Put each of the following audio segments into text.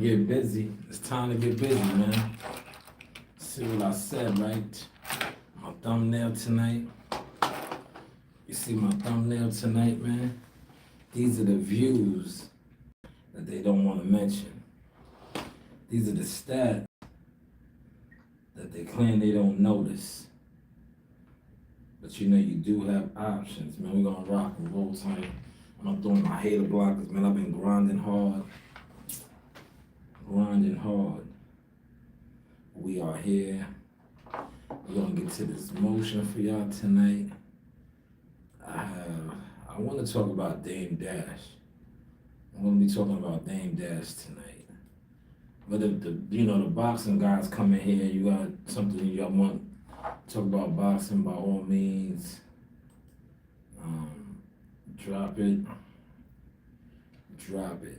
Get busy. It's time to get busy, man. See what I said, right? My thumbnail tonight. You see my thumbnail tonight, man? These are the views that they don't want to mention. These are the stats that they claim they don't notice. But you know, you do have options, man. We're gonna rock and roll tonight. I'm not doing my hater blockers, man. I've been grinding hard. We are here. We're gonna get to this motion for y'all tonight. I want to talk about Dame Dash. I'm gonna be talking about Dame Dash tonight. But if the boxing guys come in here, you got something y'all want to talk about boxing, by all means, drop it,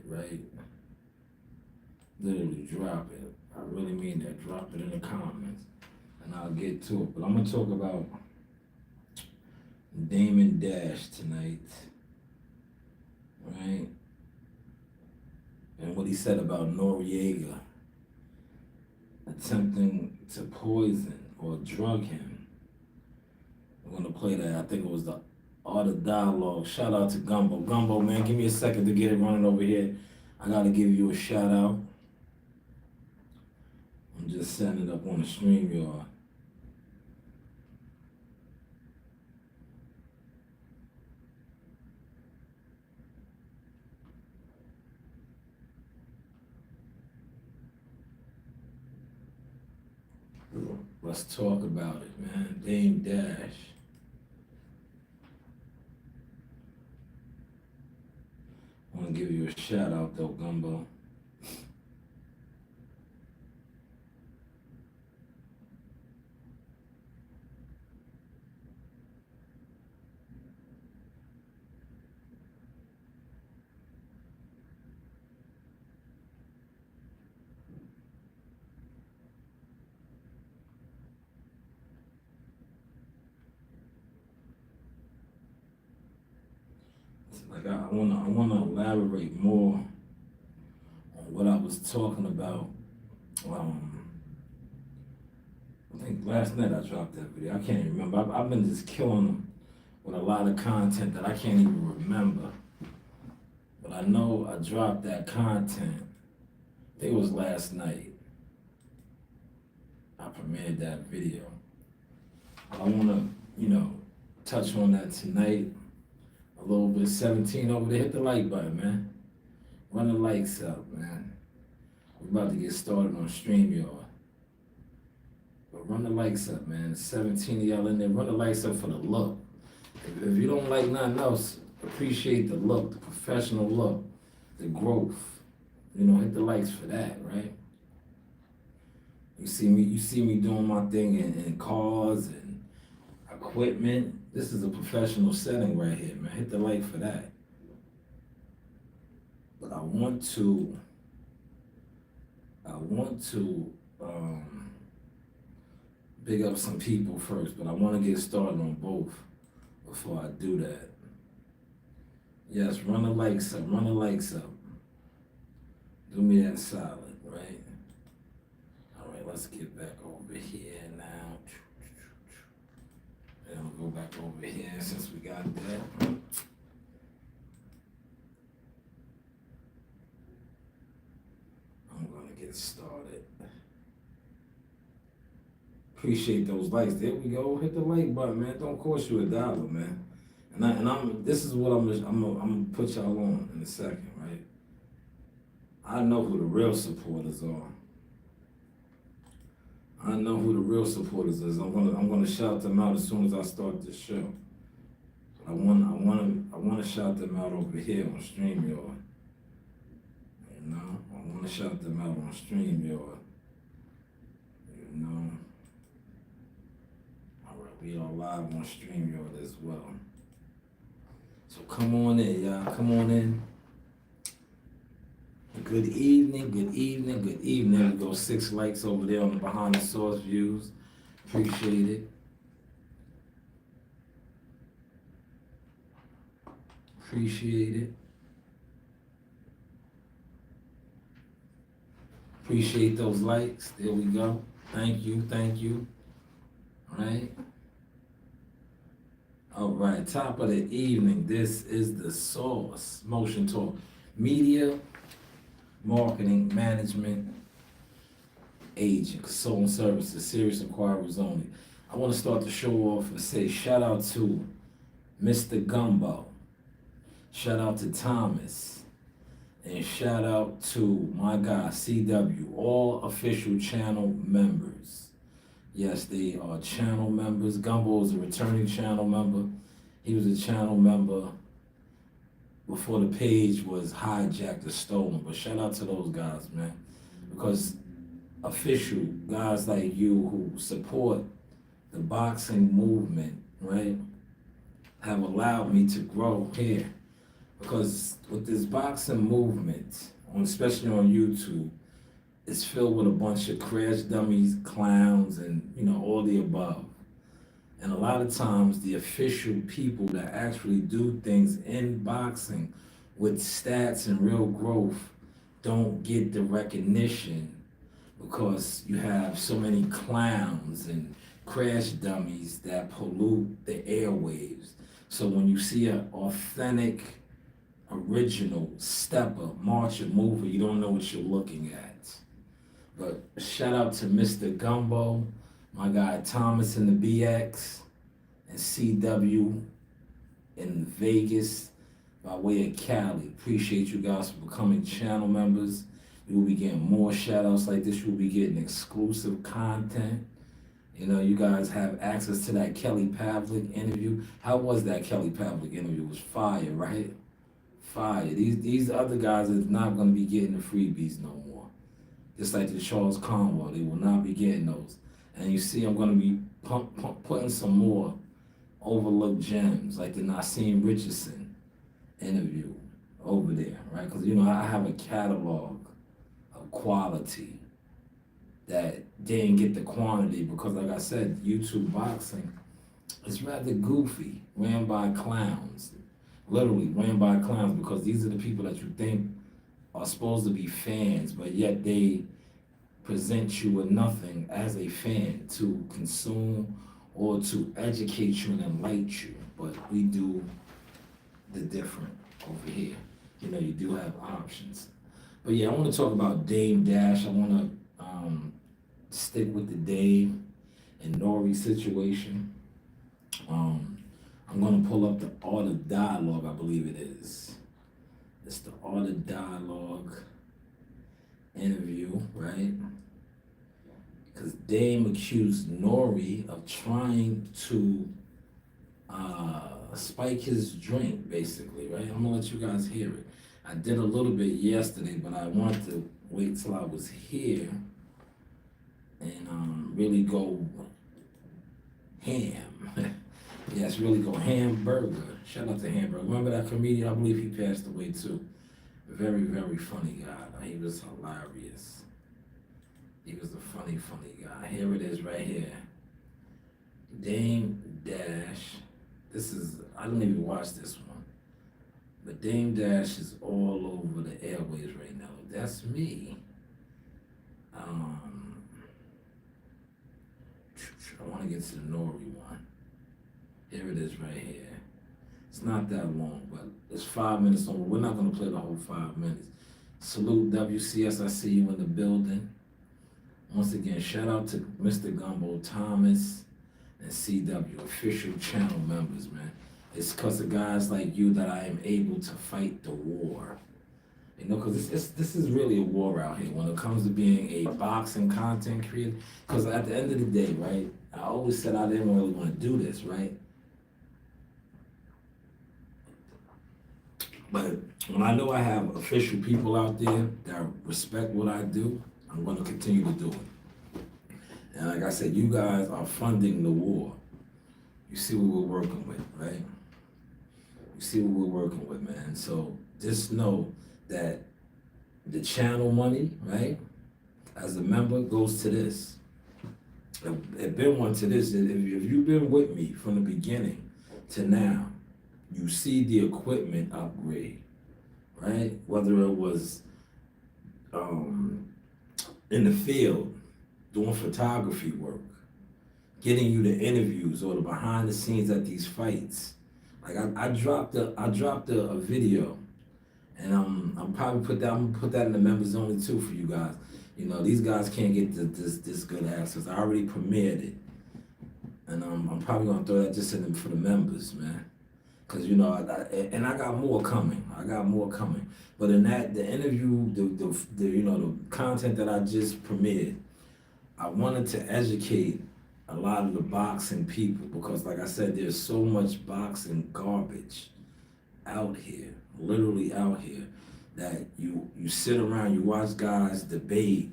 right? Literally drop it. I really mean that. Drop it in the comments, and I'll get to it. But I'm gonna talk about Damon Dash tonight, right? And what he said about Noriega attempting to poison or drug him. We're gonna play that. I think it was the Art of Dialogue. Shout out to Gumbo. Gumbo, man, give me a second to get it running over here. I gotta give you a shout out. I'm just setting it up on the StreamYard. Let's talk about it, man. Dame Dash. I want to give you a shout out though, Gumbo. Like I wanna elaborate more on what I was talking about. I think last night I dropped that video. I can't even remember. I've been just killing them with a lot of content that I can't even remember. But I know I dropped that content. I think it was last night. I premiered that video. I wanna, touch on that tonight. A little bit. 17 over there. Hit the like button, man. Run the likes up, man. We're about to get started on StreamYard. But run the likes up, man. 17 of y'all in there. Run the likes up for the look. If you don't like nothing else, appreciate the look, the professional look, the growth. Hit the likes for that, right? You see me doing my thing in cars and equipment. This is a professional setting right here, man. Hit the like for that. But I want to big up some people first, but I want to get started on both before I do that. Yes, run the likes up, Do me that solid, right? All right, let's get back over here now. And we'll go back over here since we got that. I'm gonna get started. Appreciate those likes. There we go. Hit the like button, man. Don't cost you $1, man. This is what I'm gonna put y'all on in a second, right? I know who the real supporters are. I know who the real supporters is. I'm gonna shout them out as soon as I start this show. I wanna shout them out over here on StreamYard. I wanna shout them out on StreamYard. All right, we are live on StreamYard as well. So come on in, y'all. Come on in. Good evening. We go 6 likes over there on the behind the source views. Appreciate it. Appreciate those likes. There we go. Thank you, thank you. All right. All right, top of the evening. This is the Source Motion Talk Media, Marketing, Management, Agent, Consulting Services, Serious Inquiries Only. I want to start the show off and say shout out to Mr. Gumbo, shout out to Thomas, and shout out to my guy CW, all official channel members. Yes, they are channel members. Gumbo is a returning channel member. He was a channel member before the page was hijacked or stolen. But shout out to those guys, man. Because official guys like you who support the boxing movement, right, have allowed me to grow here. Because with this boxing movement, especially on YouTube, it's filled with a bunch of crash dummies, clowns, and all the above. And a lot of times the official people that actually do things in boxing with stats and real growth don't get the recognition because you have so many clowns and crash dummies that pollute the airwaves. So when you see an authentic, original stepper, marcher, mover, you don't know what you're looking at. But shout out to Mr. Gumbo, my guy Thomas in the BX, and CW in Vegas by way of Cali. Appreciate you guys for becoming channel members. You will be getting more shout outs like this. You will be getting exclusive content. You guys have access to that Kelly Pavlik interview. How was that Kelly Pavlik interview? It was fire, right? Fire. These other guys are not going to be getting the freebies no more. Just like the Charles Conwell, they will not be getting those. And you see, I'm going to be putting some more overlooked gems, like the Nassim Richardson interview over there, right? Because, I have a catalog of quality that didn't get the quantity because, like I said, YouTube boxing is rather goofy, ran by clowns. Literally ran by clowns, because these are the people that you think are supposed to be fans, but yet they present you with nothing as a fan to consume or to educate you and enlighten you. But we do the different over here. You do have options. But yeah, I want to talk about Dame Dash. I want to stick with the Dame and Nori situation. I'm going to pull up the Art of Dialogue, I believe it is. It's the Art of Dialogue interview, right? Because Dame accused Nori of trying to spike his drink, basically, right? I'm going to let you guys hear it. I did a little bit yesterday, but I wanted to wait till I was here and really go ham. Yes, really go hamburger. Shout out to Hamburger. Remember that comedian? I believe he passed away too. Very, very funny guy. He was hilarious. He was a funny guy. Here it is right here. Dame Dash. I didn't even watch this one. But Dame Dash is all over the airways right now. That's me. I want to get to the Nori one. Here it is right here. It's not that long, but it's 5 minutes long. We're not going to play the whole 5 minutes. Salute WCS, I see you in the building. Once again, shout out to Mr. Gumbo, Thomas, and CW, official channel members, man. It's because of guys like you that I am able to fight the war. Because this is really a war out here when it comes to being a boxing content creator. Because at the end of the day, right, I always said I didn't really want to do this, right? But when I know I have official people out there that respect what I do, I'm going to continue to do it. And like I said, you guys are funding the war. You see what we're working with, right? You see what we're working with, man. So just know that the channel money, right, as a member goes to this. It been one to this. If you've been with me from the beginning to now, you see the equipment upgrade, right? Whether it was in the field doing photography work, getting you the interviews or the behind the scenes at these fights. Like I dropped a video, and I'm probably I'm gonna put that in the members only too for you guys. You know, these guys can't get this good access. I already premiered it, and I'm probably gonna throw that just in them for the members, man. Cause you know, and I got more coming. But in that, the interview, the you know, the content that I just premiered, I wanted to educate a lot of the boxing people because, like I said, there's so much boxing garbage out here, literally out here, that you sit around, you watch guys debate,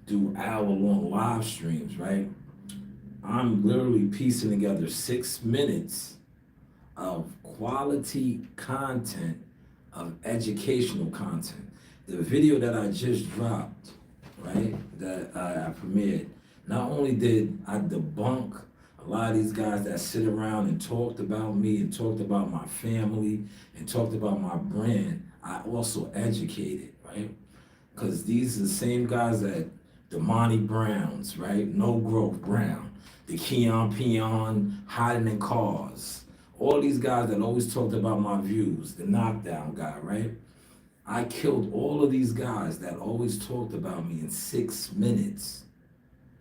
do hour-long live streams, right? I'm literally piecing together 6 minutes of quality content, of educational content. The video that I just dropped, right, that I premiered, not only did I debunk a lot of these guys that sit around and talked about me and talked about my family and talked about my brand, I also educated, right? Because these are the same guys that the Monty Browns, right? No Growth Brown, the Keon Peon hiding in cars, all these guys that always talked about my views, the knockdown guy, right? I killed all of these guys that always talked about me in 6 minutes.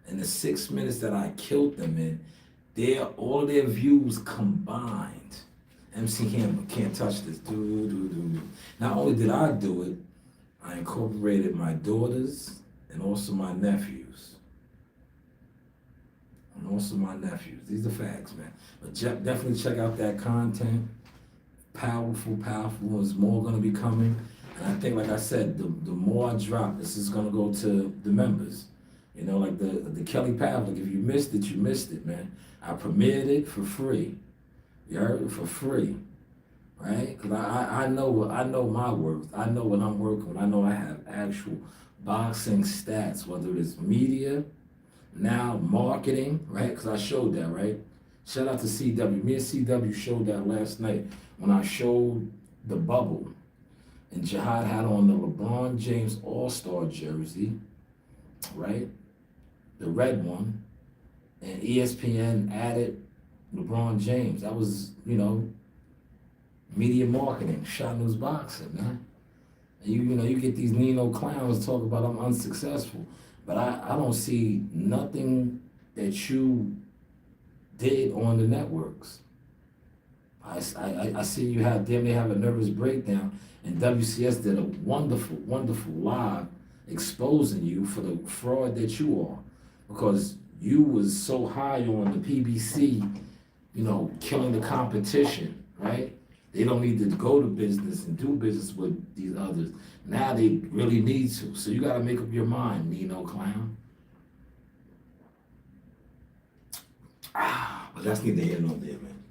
In the 6 minutes that I killed them in, all their views combined. MC Hammer can't touch this. Not only did I do it, I incorporated my daughters and also my nephews. These are facts, man. But definitely check out that content. Powerful. There's more gonna be coming. And I think, like I said, the more I drop, this is gonna go to the members. You know, like the Kelly Pavlik, if you missed it, you missed it, man. I premiered it for free. You heard it? For free. Right? Because I know my worth. I know what I'm working with. I know I have actual boxing stats, whether it's media, now marketing, right? Because I showed that, right? Shout out to CW. Me and CW showed that last night when I showed the bubble. And Jihad had on the LeBron James All-Star jersey, right? The red one. And ESPN added LeBron James. That was, you know, media marketing, Shanewz Boxing, man. And you get these Nino clowns talk about I'm unsuccessful. But I don't see nothing that you did on the networks. I see you have them, they have a nervous breakdown, and WCS did a wonderful live exposing you for the fraud that you are. Because you was so high on the PBC, you know, killing the competition, right? They don't need to go to business and do business with these others. Now they really need to. So you got to make up your mind, Nino Clown. But that's neither here nor there, man.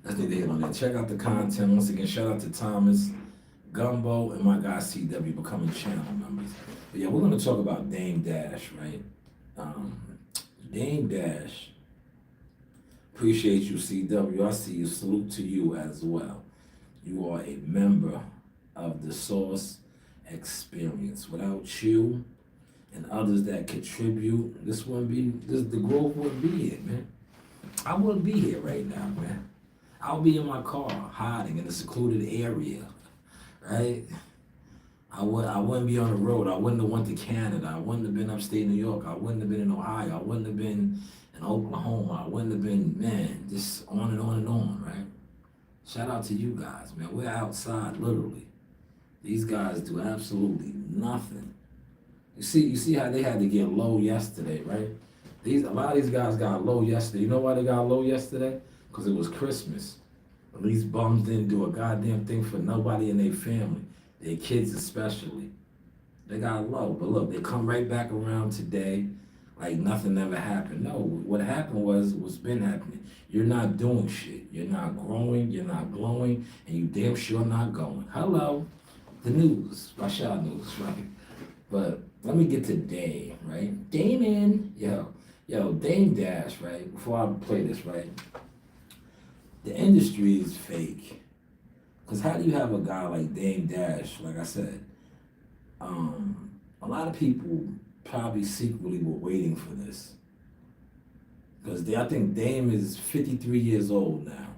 That's neither here nor there. Check out the content. Once again, shout out to Thomas, Gumbo, and my guy CW becoming channel members. But yeah, we're going to talk about Dame Dash, right? Dame Dash. Appreciate you, CW. I see you. Salute to you as well. You are a member of the Source Experience. Without you and others that contribute, the growth wouldn't be here, man. I wouldn't be here right now, man. I'll be in my car, hiding in a secluded area, right? I wouldn't be on the road. I wouldn't have went to Canada. I wouldn't have been upstate New York. I wouldn't have been in Ohio. I wouldn't have been in Oklahoma. I wouldn't have been, man, just on and on and on, right? Shout out to you guys, man. We're outside, literally. These guys do absolutely nothing. You see how they had to get low yesterday, right? A lot of these guys got low yesterday. You know why they got low yesterday? Because it was Christmas. These bums didn't do a goddamn thing for nobody in their family. Their kids especially. They got low. But look, they come right back around today like nothing ever happened. No, what happened was what's been happening. You're not doing shit. You're not growing, you're not glowing, and you damn sure not going. Hello, the news, Rashad News, right? But let me get to Dame, right? Damon, yo, Dame Dash, right? Before I play this, right? The industry is fake. Because how do you have a guy like Dame Dash, like I said, a lot of people probably secretly were waiting for this. Because I think Dame is 53 years old now.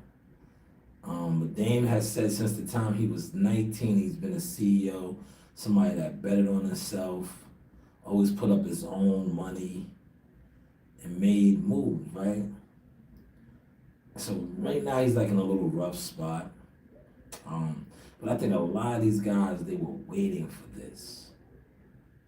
But Dame has said since the time he was 19, he's been a CEO, somebody that betted on himself, always put up his own money, and made moves, right? So right now he's like in a little rough spot. But I think a lot of these guys, they were waiting for this.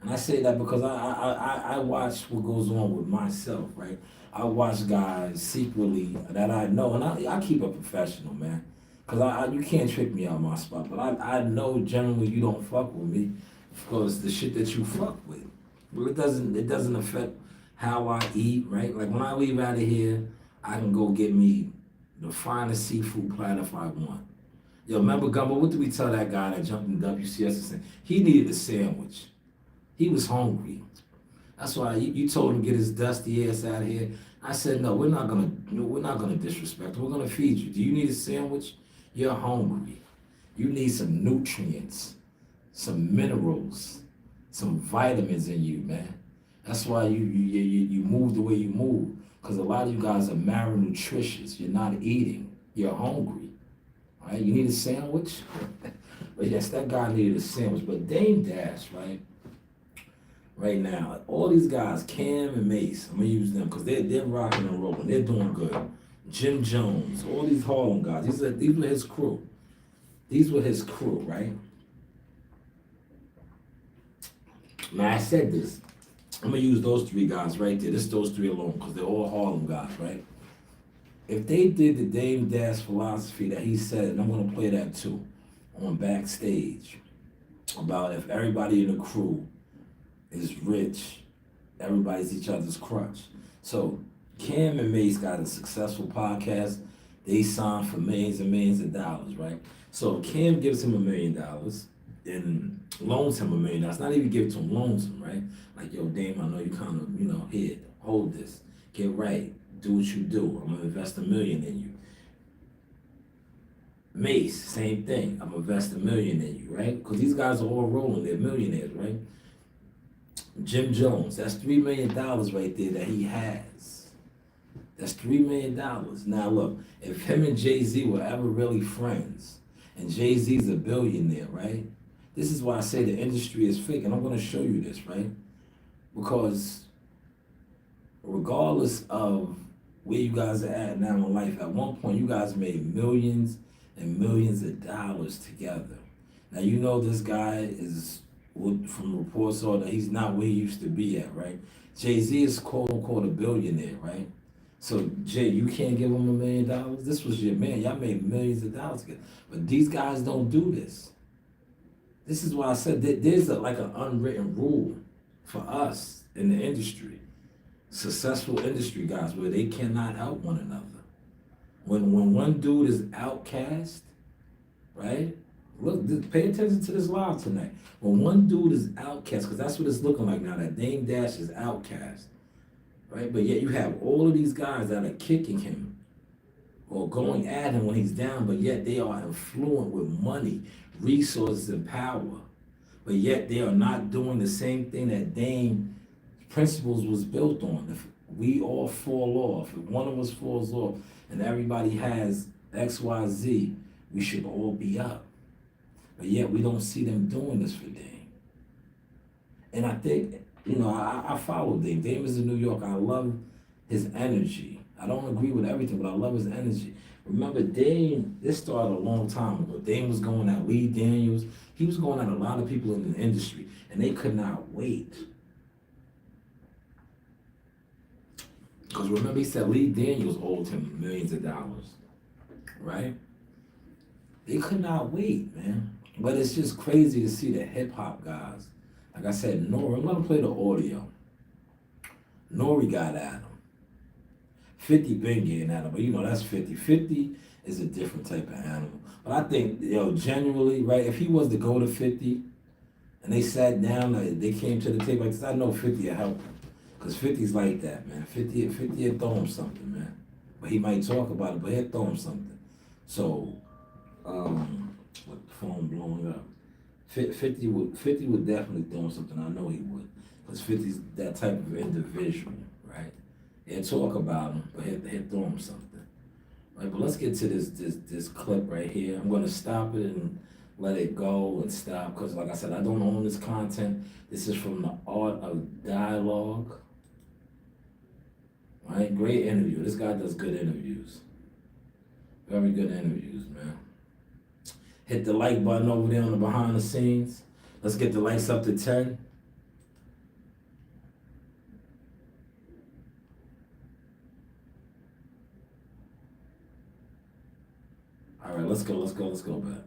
And I say that because I watch what goes on with myself, right? I watch guys secretly that I know, and I keep it professional, man. Because you can't trick me out of my spot. But I know generally you don't fuck with me because the shit that you fuck with. Well, it doesn't affect how I eat, right? Like when I leave out of here, I can go get me the finest seafood platter if I want. Yo, remember Gumbo, what did we tell that guy that jumped in WCS and said? He needed a sandwich. He was hungry. That's why you told him to get his dusty ass out of here. I said, no, we're not gonna disrespect him. We're gonna feed you. Do you need a sandwich? You're hungry. You need some nutrients, some minerals, some vitamins in you, man. That's why you move the way you move. Because a lot of you guys are malnutritious. You're not eating. You're hungry. All right? You need a sandwich? But yes, that guy needed a sandwich. But Dame Dash, right? Right now, all these guys, Cam and Mace, I'm gonna use them because they're rocking and rolling. They're doing good. Jim Jones, all these Harlem guys. These were his crew. These were his crew, right? Now I said this. I'm gonna use those three guys right there. Just those three alone, because they're all Harlem guys, right? If they did the Dame Dash philosophy that he said, and I'm gonna play that too, on Backstage, about if everybody in the crew is rich, everybody's each other's crutch. So Cam and Mace got a successful podcast. They signed for millions and millions of dollars, right? So Cam gives him $1 million and loans him $1 million. Not even give it to him, loans him, right? Like, yo, Dame, I know you kind of, here, hold this, get right, do what you do. I'm gonna invest $1 million in you. Mace, same thing. I'm gonna invest $1 million in you, right? Because these guys are all rolling, they're millionaires, right? Jim Jones, that's $3 million right there that he has. That's $3 million. Now look, if him and Jay-Z were ever really friends, and Jay-Z's a billionaire, right? This is why I say the industry is fake, and I'm gonna show you this, right? Because regardless of where you guys are at now in life, at one point you guys made millions and millions of dollars together. Now you know this guy is, from reports saw that he's not where he used to be at, right? Jay-Z is quote unquote a billionaire, right? So Jay, you can't give him $1 million? This was your man, y'all made millions of dollars together. But these guys don't do this. This is why I said that there's like an unwritten rule for us in the industry, successful industry guys, where they cannot help one another. When one dude is outcast, right? Look, pay attention to this live tonight. When one dude is outcast, because that's what it's looking like now, that Dame Dash is outcast, right? But yet you have all of these guys that are kicking him or going at him when he's down, but yet they are influent with money, resources, and power. But yet they are not doing the same thing that Dame principles was built on. If we all fall off, if one of us falls off, and everybody has X, Y, Z, we should all be up. But yet we don't see them doing this for Dame. And I think, I follow Dame. Dame is in New York. I love his energy. I don't agree with everything, but I love his energy. Remember, Dame, this started a long time ago. Dame was going at Lee Daniels. He was going at a lot of people in the industry, and they could not wait. Because remember, he said Lee Daniels owed him millions of dollars, right? They could not wait, man. But it's just crazy to see the hip-hop guys. Like I said, Nori, I'm going to play the audio. Nori got at him. 50 been getting at him, but that's 50. 50 is a different type of animal. But I think, genuinely, right, if he was to go to 50, and they sat down, they came to the table like this, I know 50 will help him. Because 50's like that, man. 50 will throw him something, man. But he might talk about it, but he'll throw him something. So, with the phone blowing up. 50 would definitely throw him something. I know he would. Because 50's that type of individual, right? He'll talk about him, but he'll throw him something. Right, but let's get to this clip right here. I'm gonna stop it and let it go and stop, because like I said, I don't own this content. This is from the Art of Dialogue. Right, great interview. This guy does good interviews. Very good interviews, man. Hit the like button over there on the behind the scenes. Let's get the likes up to 10. All right, let's go back.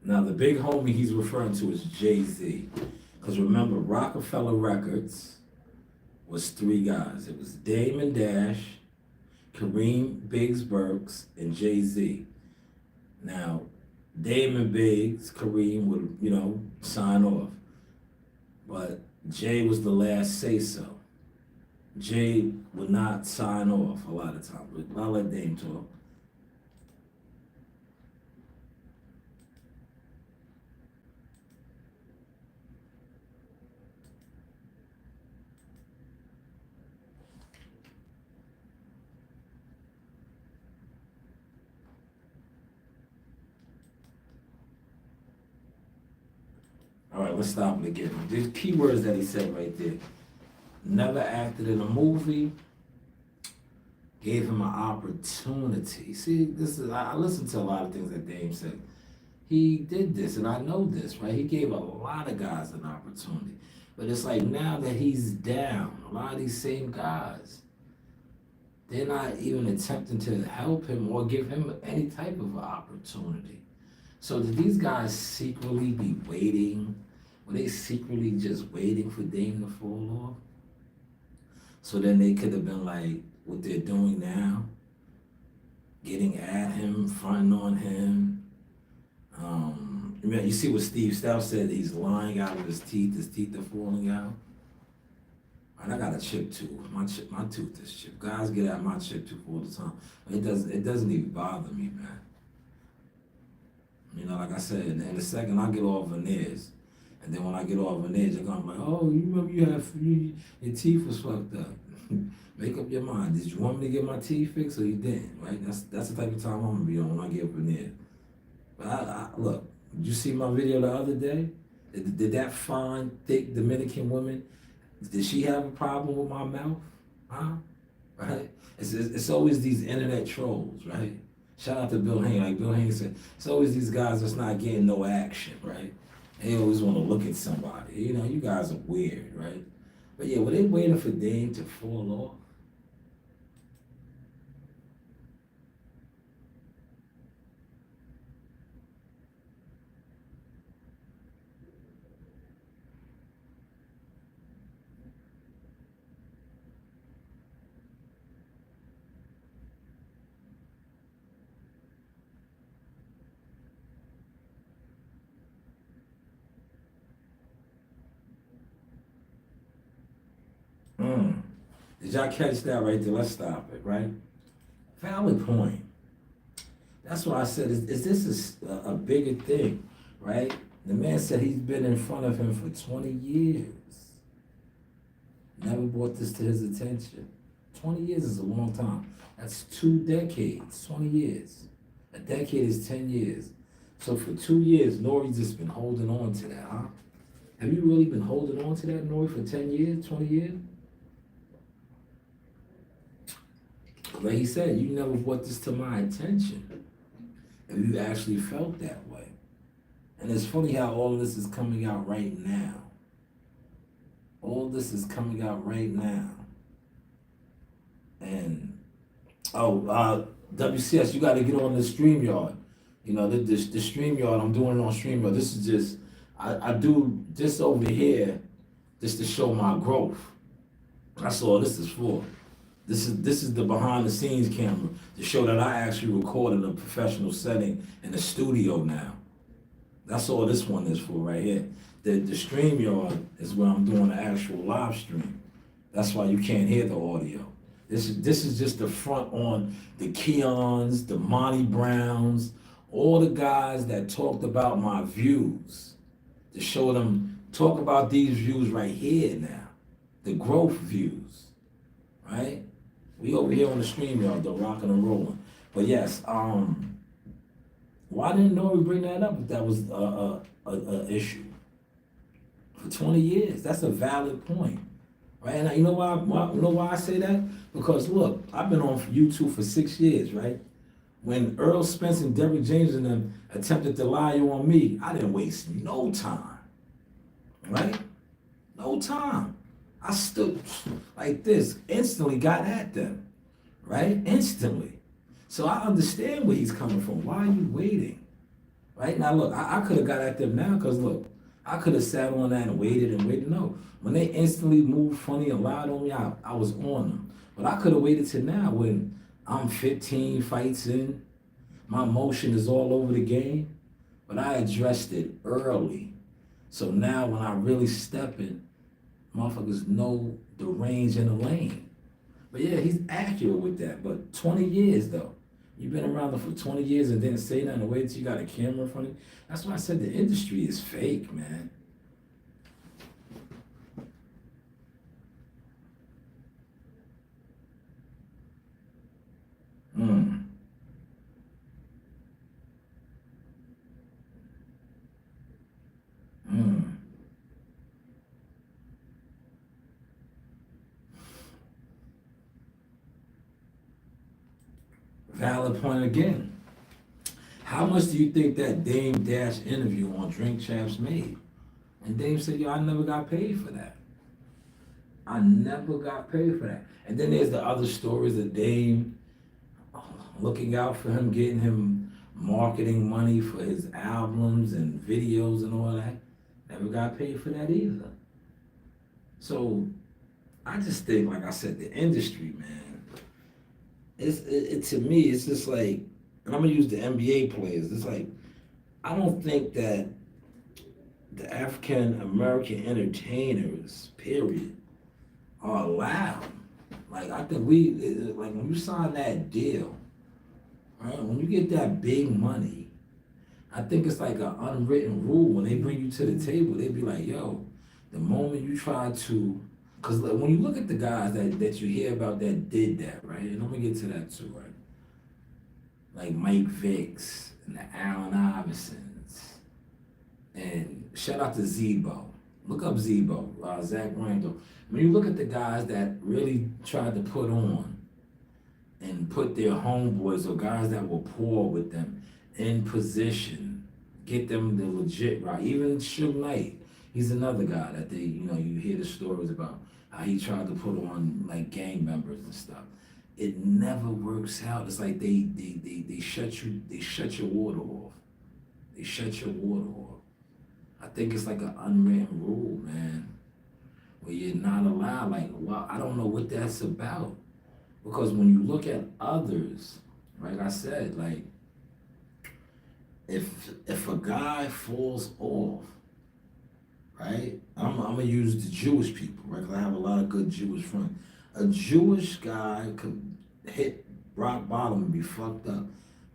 Now, the big homie he's referring to is Jay-Z. Because remember, Rockefeller Records was 3 guys. It was Damon Dash, Kareem Biggs Burks, and Jay-Z. Now, Damon Biggs, Kareem would, sign off. But Jay was the last say-so. Jay would not sign off a lot of times. But I'll let Dame talk. All right, let's stop it again. These keywords that he said right there. Never acted in a movie. Gave him an opportunity. See, I listened to a lot of things that Dame said. He did this, and I know this, right? He gave a lot of guys an opportunity. But it's like now that he's down, a lot of these same guys, they're not even attempting to help him or give him any type of opportunity. So did these guys secretly be waiting? Were they secretly just waiting for Dame to fall off? So then they could have been like what they're doing now, getting at him, fronting on him. You see what Steve Stout said, he's lying out of his teeth are falling out. And I got a chipped tooth. My tooth is chipped. Guys get at my chipped tooth all the time. It doesn't even bother me, man. Like I said, in a second I get all veneers. And then when I get all veneers, they're gonna be like, oh, you remember your teeth was fucked up. Make up your mind. Did you want me to get my teeth fixed or you didn't, right? That's the type of time I'm gonna be on when I get veneers. But I look, did you see my video the other day? Did that fine, thick Dominican woman, did she have a problem with my mouth? Huh? Right? It's always these internet trolls, right? Shout out to Bill Haynes. Like Bill Haynes said, it's always these guys that's not getting no action, right? They always want to look at somebody. You guys are weird, right? But yeah, were they waiting for Dame to fall off? Did y'all catch that right there? Let's stop it, right? Valid point. That's what I said. Is this a bigger thing, right? The man said he's been in front of him for 20 years. Never brought this to his attention. 20 years is a long time. That's 2 decades, 20 years. A decade is 10 years. So for 2 years, Nori's just been holding on to that, huh? Have you really been holding on to that, Nori, for 10 years, 20 years? Like he said, you never brought this to my attention. If you actually felt that way. And it's funny how all of this is coming out right now. All this is coming out right now. And, WCS, you got to get on the StreamYard. The StreamYard, I'm doing it on StreamYard. This is just, I do this over here just to show my growth. That's all this is for. This is the behind the scenes camera to show that I actually record in a professional setting in the studio now. That's all this one is for right here. The StreamYard is where I'm doing the actual live stream. That's why you can't hear the audio. This is just the front on the Keons, the Monty Browns, all the guys that talked about my views, to show them, talk about these views right here now, the growth views, right? We over here on the stream, y'all, though, rocking and rolling. But yes, why didn't Nori bring that up if that was a issue? For 20 years, that's a valid point, right? And you know why I say that? Because look, I've been on YouTube for 6 years, right? When Earl Spence and Derrick James and them attempted to lie on me, I didn't waste no time, right? No time. I stood like this, instantly got at them, right? Instantly. So I understand where he's coming from. Why are you waiting? Right? Now look, I could have got at them now, because look, I could have sat on that and waited and waited. No. When they instantly moved funny and lied on me, I was on them. But I could have waited till now when I'm 15 fights in, my emotion is all over the game, but I addressed it early. So now when I really step in, motherfuckers know the range and the lane. But yeah, he's accurate with that. But 20 years though. You've been around for 20 years and didn't say nothing, wait till you got a camera in front of you. That's why I said the industry is fake, man. Valid point again. How much do you think that Dame Dash interview on Drink Champs made? And Dame said, yo, I never got paid for that. I never got paid for that. And then there's the other stories of Dame looking out for him, getting him marketing money for his albums and videos and all that. Never got paid for that either. So I just think, like I said, the industry, man, it to me, it's just like, and I'm gonna use the NBA players. It's like, I don't think that the African American entertainers, period, are allowed. Like, I think like when you sign that deal, right? When you get that big money, I think it's like an unwritten rule. When they bring you to the table, they be like, yo, the moment you try to, because when you look at the guys that you hear about that did that, right? And I'm gonna get to that too, right? Like Mike Vicks and the Allen Iversons, and shout out to Zebo. Look up Zebo, Zach Randall. When you look at the guys that really tried to put on and put their homeboys or guys that were poor with them in position, get them the legit right. Even Suge Knight, he's another guy that they, you hear the stories about how he tried to put on like gang members and stuff. It never works out. It's like they shut your water off. They shut your water off. I think it's like an unwritten rule, man, where you're not allowed. Like, well, I don't know what that's about, because when you look at others, like I said, like if a guy falls off, right? I'm gonna use the Jewish people, right? 'Cause I have a lot of good Jewish friends. A Jewish guy could hit rock bottom and be fucked up,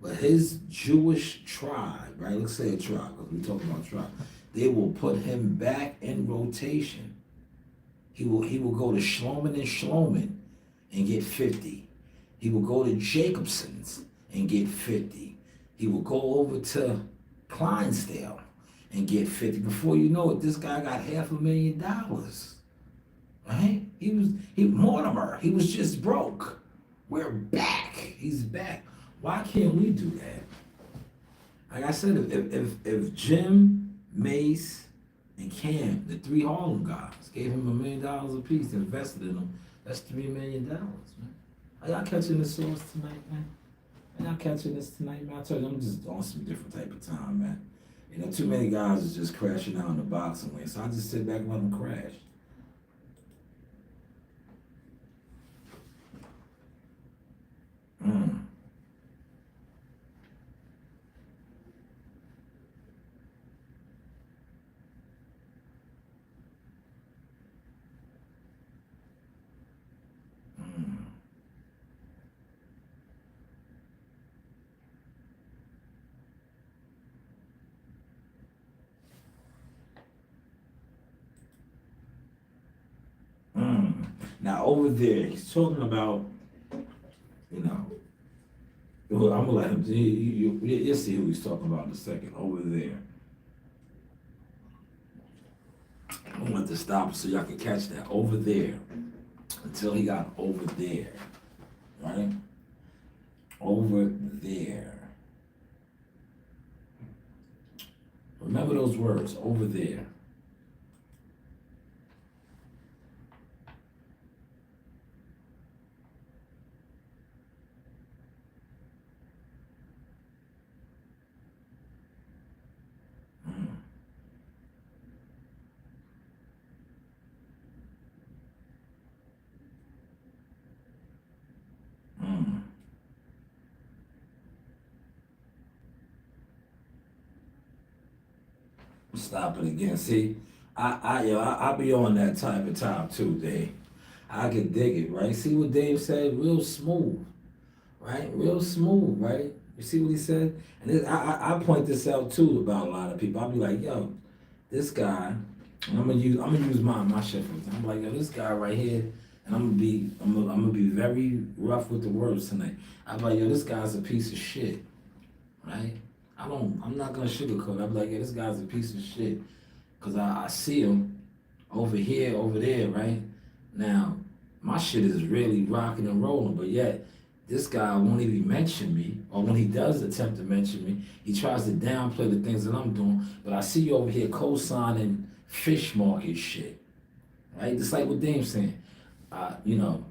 but his Jewish tribe, right? Let's say a tribe, because we talk about tribe. They will put him back in rotation. He will go to Shlomin and Shlomin and get 50. He will go to Jacobson's and get 50. He will go over to Clydesdale and get 50. Before you know it, this guy got $500,000. Right? Mortimer, he was just broke. We're back. He's back. Why can't we do that? Like I said, if Jim, Mace, and Cam, the three Harlem guys, gave him $1 million apiece, invested in them, that's $3 million, man. Are y'all catching the sauce tonight, man? Are y'all catching this tonight, man? I tell you, I'm just on some different type of time, man. Too many guys is just crashing out in the boxing way, so I just sit back and let them crash. Now over there, he's talking about, you know, well, I'm gonna let him. You'll see who he's talking about in a second. Over there, I'm gonna let this stop so y'all can catch that. Over there, until he got over there, right? Over there. Remember those words. Over there. Mm. Stop it again. See, I be on that type of time too, Dave. I can dig it, right? See what Dave said? Real smooth, right? Real smooth, right? You see what he said? And I point this out too about a lot of people. I'll be like, yo, this guy, and I'm gonna use my shit for example. I'm like, yo, this guy right here, and I'm gonna be very rough with the words tonight. I'm like, yo, this guy's a piece of shit, right? I'm not gonna sugarcoat it. I'm like, yeah, this guy's a piece of shit. Cause I see him over here, over there, right? Now, my shit is really rocking and rolling, but yet, this guy won't even mention me, or when he does attempt to mention me, he tries to downplay the things that I'm doing, but I see you over here co-signing fish market shit, right? Just like what Dame's saying. You know,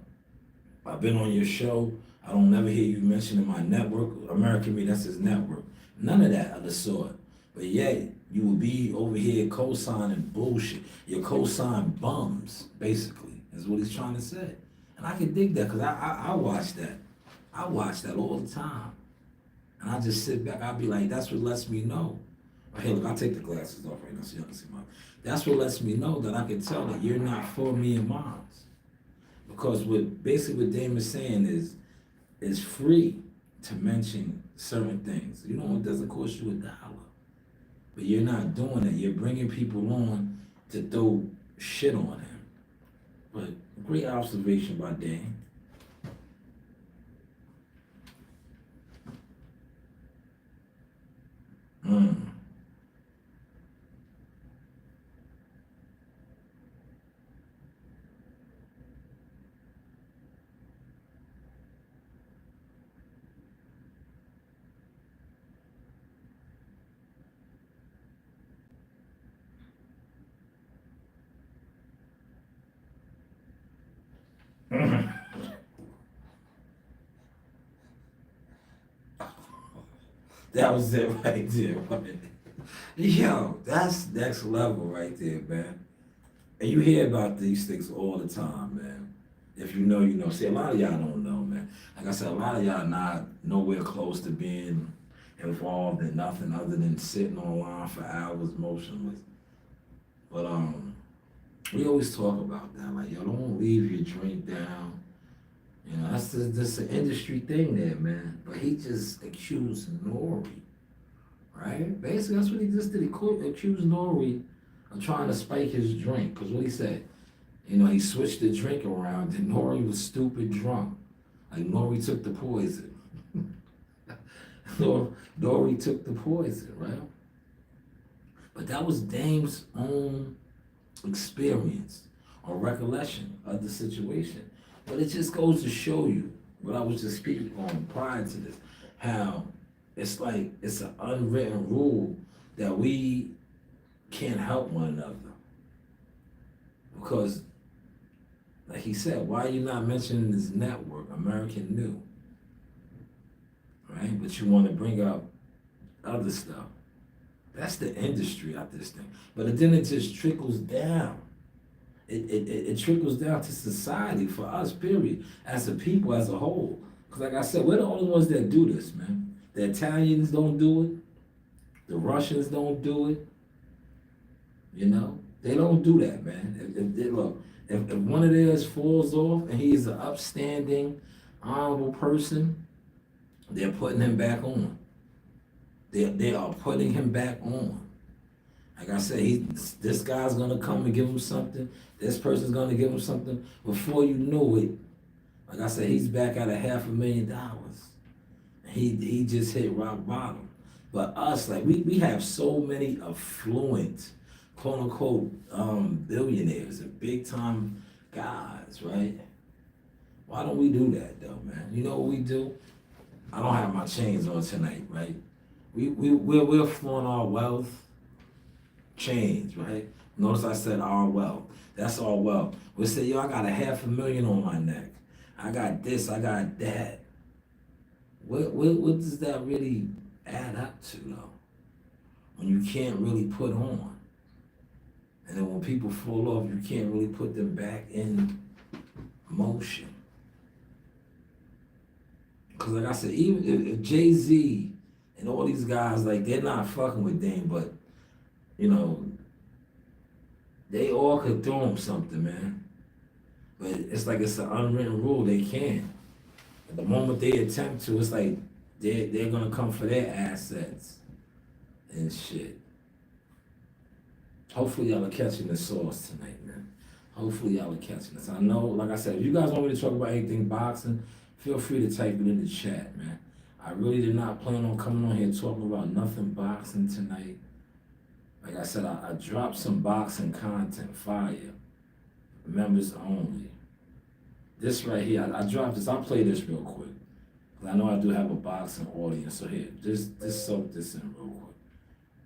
I've been on your show, I don't never hear you mentioning my network. American Me, that's his network. None of that of the sort. But yet, you will be over here co-signing bullshit. You co-sign bums, basically, is what he's trying to say. And I can dig that, because I watch that. I watch that all the time. And I just sit back, I'll be like, that's what lets me know. But hey, look, I'll take the glasses off right now so you can see my. That's what lets me know that I can tell that you're not for me and mine. Because basically what Dame is saying is, it's free to mention certain things. You know, it doesn't cost you $1. But you're not doing it. You're bringing people on to throw shit on him. But great observation by Dame. Mm. That was it right there, man. Yo, that's next level right there, man. And you hear about these things all the time, man. If you know, you know. See, a lot of y'all don't know, man. Like I said, a lot of y'all not nowhere close to being involved in nothing other than sitting online for hours motionless. But we always talk about that, like, yo, don't leave your drink down. You know, that's just an industry thing there, man. But he just accused Nori, right? Basically, that's what he just did. He accused Nori of trying to spike his drink. Because what he said, you know, he switched the drink around and Nori was stupid drunk. Like, Nori took the poison. Nori took the poison, right? But that was Dame's own experience or recollection of the situation. But it just goes to show you what I was just speaking on prior to this, how it's like it's an unwritten rule that we can't help one another. Because, like he said, why are you not mentioning this network, American New? Right? But you want to bring up other stuff. That's the industry of this thing. But then it just trickles down. It trickles down to society for us, period, as a people, as a whole. Because like I said, we're the only ones that do this, man. The Italians don't do it. The Russians don't do it. You know? They don't do that, man. If one of theirs falls off and he's an upstanding, honorable person, they're putting him back on. They are putting him back on. Like I said, this guy's gonna come and give him something. This person's gonna give him something. Before you know it, like I said, he's back at $500,000. He just hit rock bottom. But us, like we have so many affluent, quote unquote, billionaires and big time guys, right? Why don't we do that though, man? You know what we do? I don't have my chains on tonight, right? We're flaunt our wealth, chains, right? Notice I said our wealth. That's our wealth. We say, yo, I got $500,000 on my neck. I got this, I got that. What does that really add up to though? When you can't really put on. And then when people fall off, you can't really put them back in motion. Cause like I said, even if Jay-Z and all these guys, like they're not fucking with Dame, but you know, they all could throw him something, man. But it's like it's an unwritten rule, they can't. At the moment they attempt to, it's like they're gonna come for their assets and shit. Hopefully y'all are catching the sauce tonight, man. Hopefully y'all are catching this. I know, like I said, if you guys want me to talk about anything boxing, feel free to type it in the chat, man. I really did not plan on coming on here talking about nothing boxing tonight. Like I said, I dropped some boxing content, fire, members only. This right here, I dropped this. I'll play this real quick. I know I do have a boxing audience, so here, just soak this in real quick.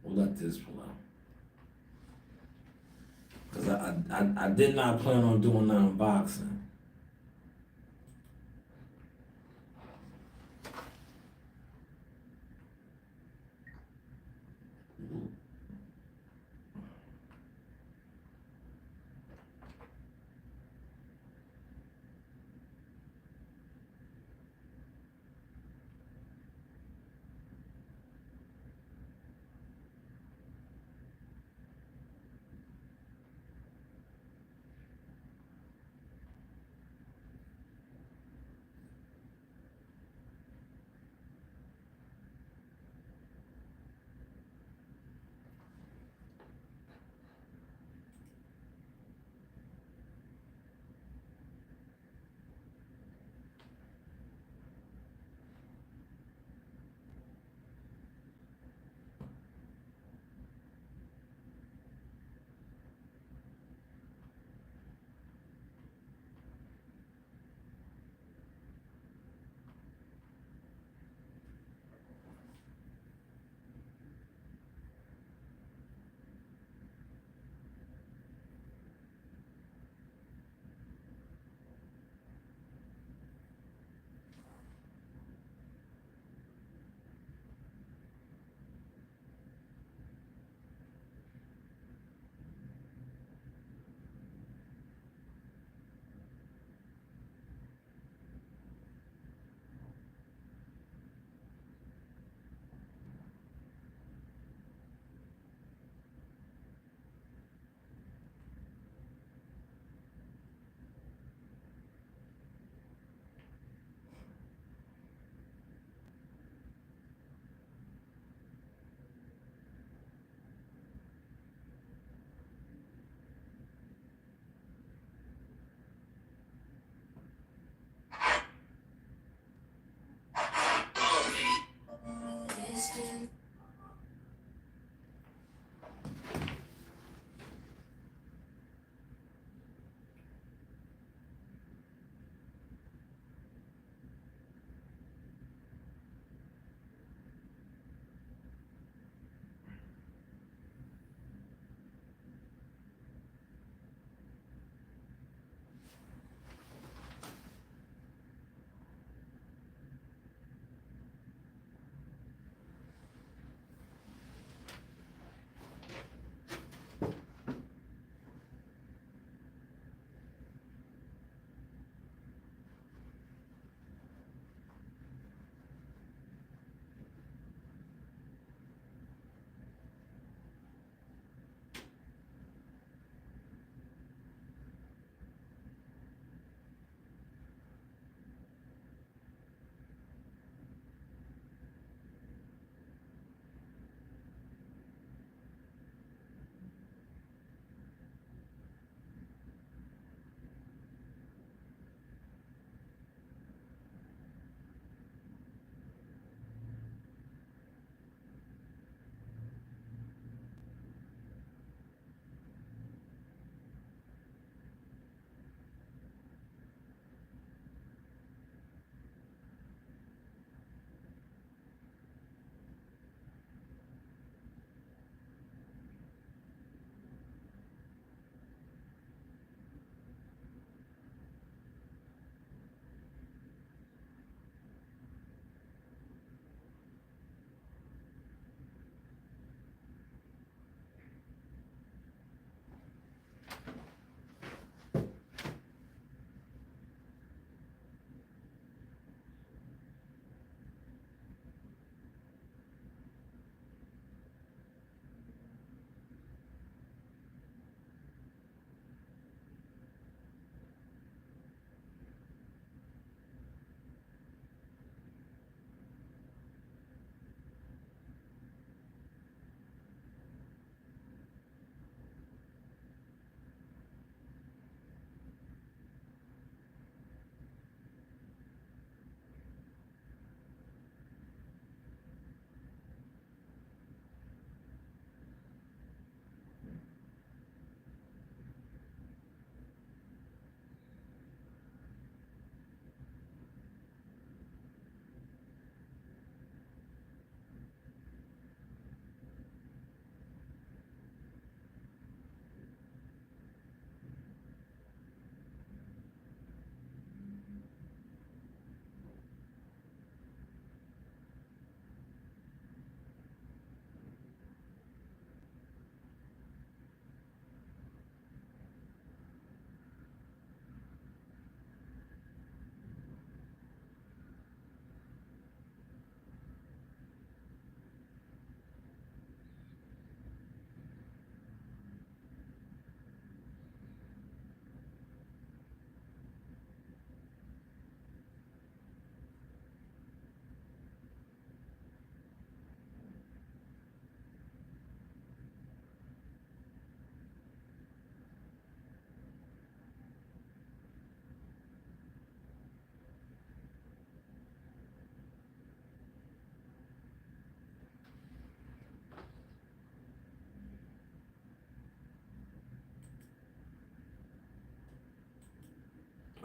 We'll let this play. Because I did not plan on doing nothing boxing.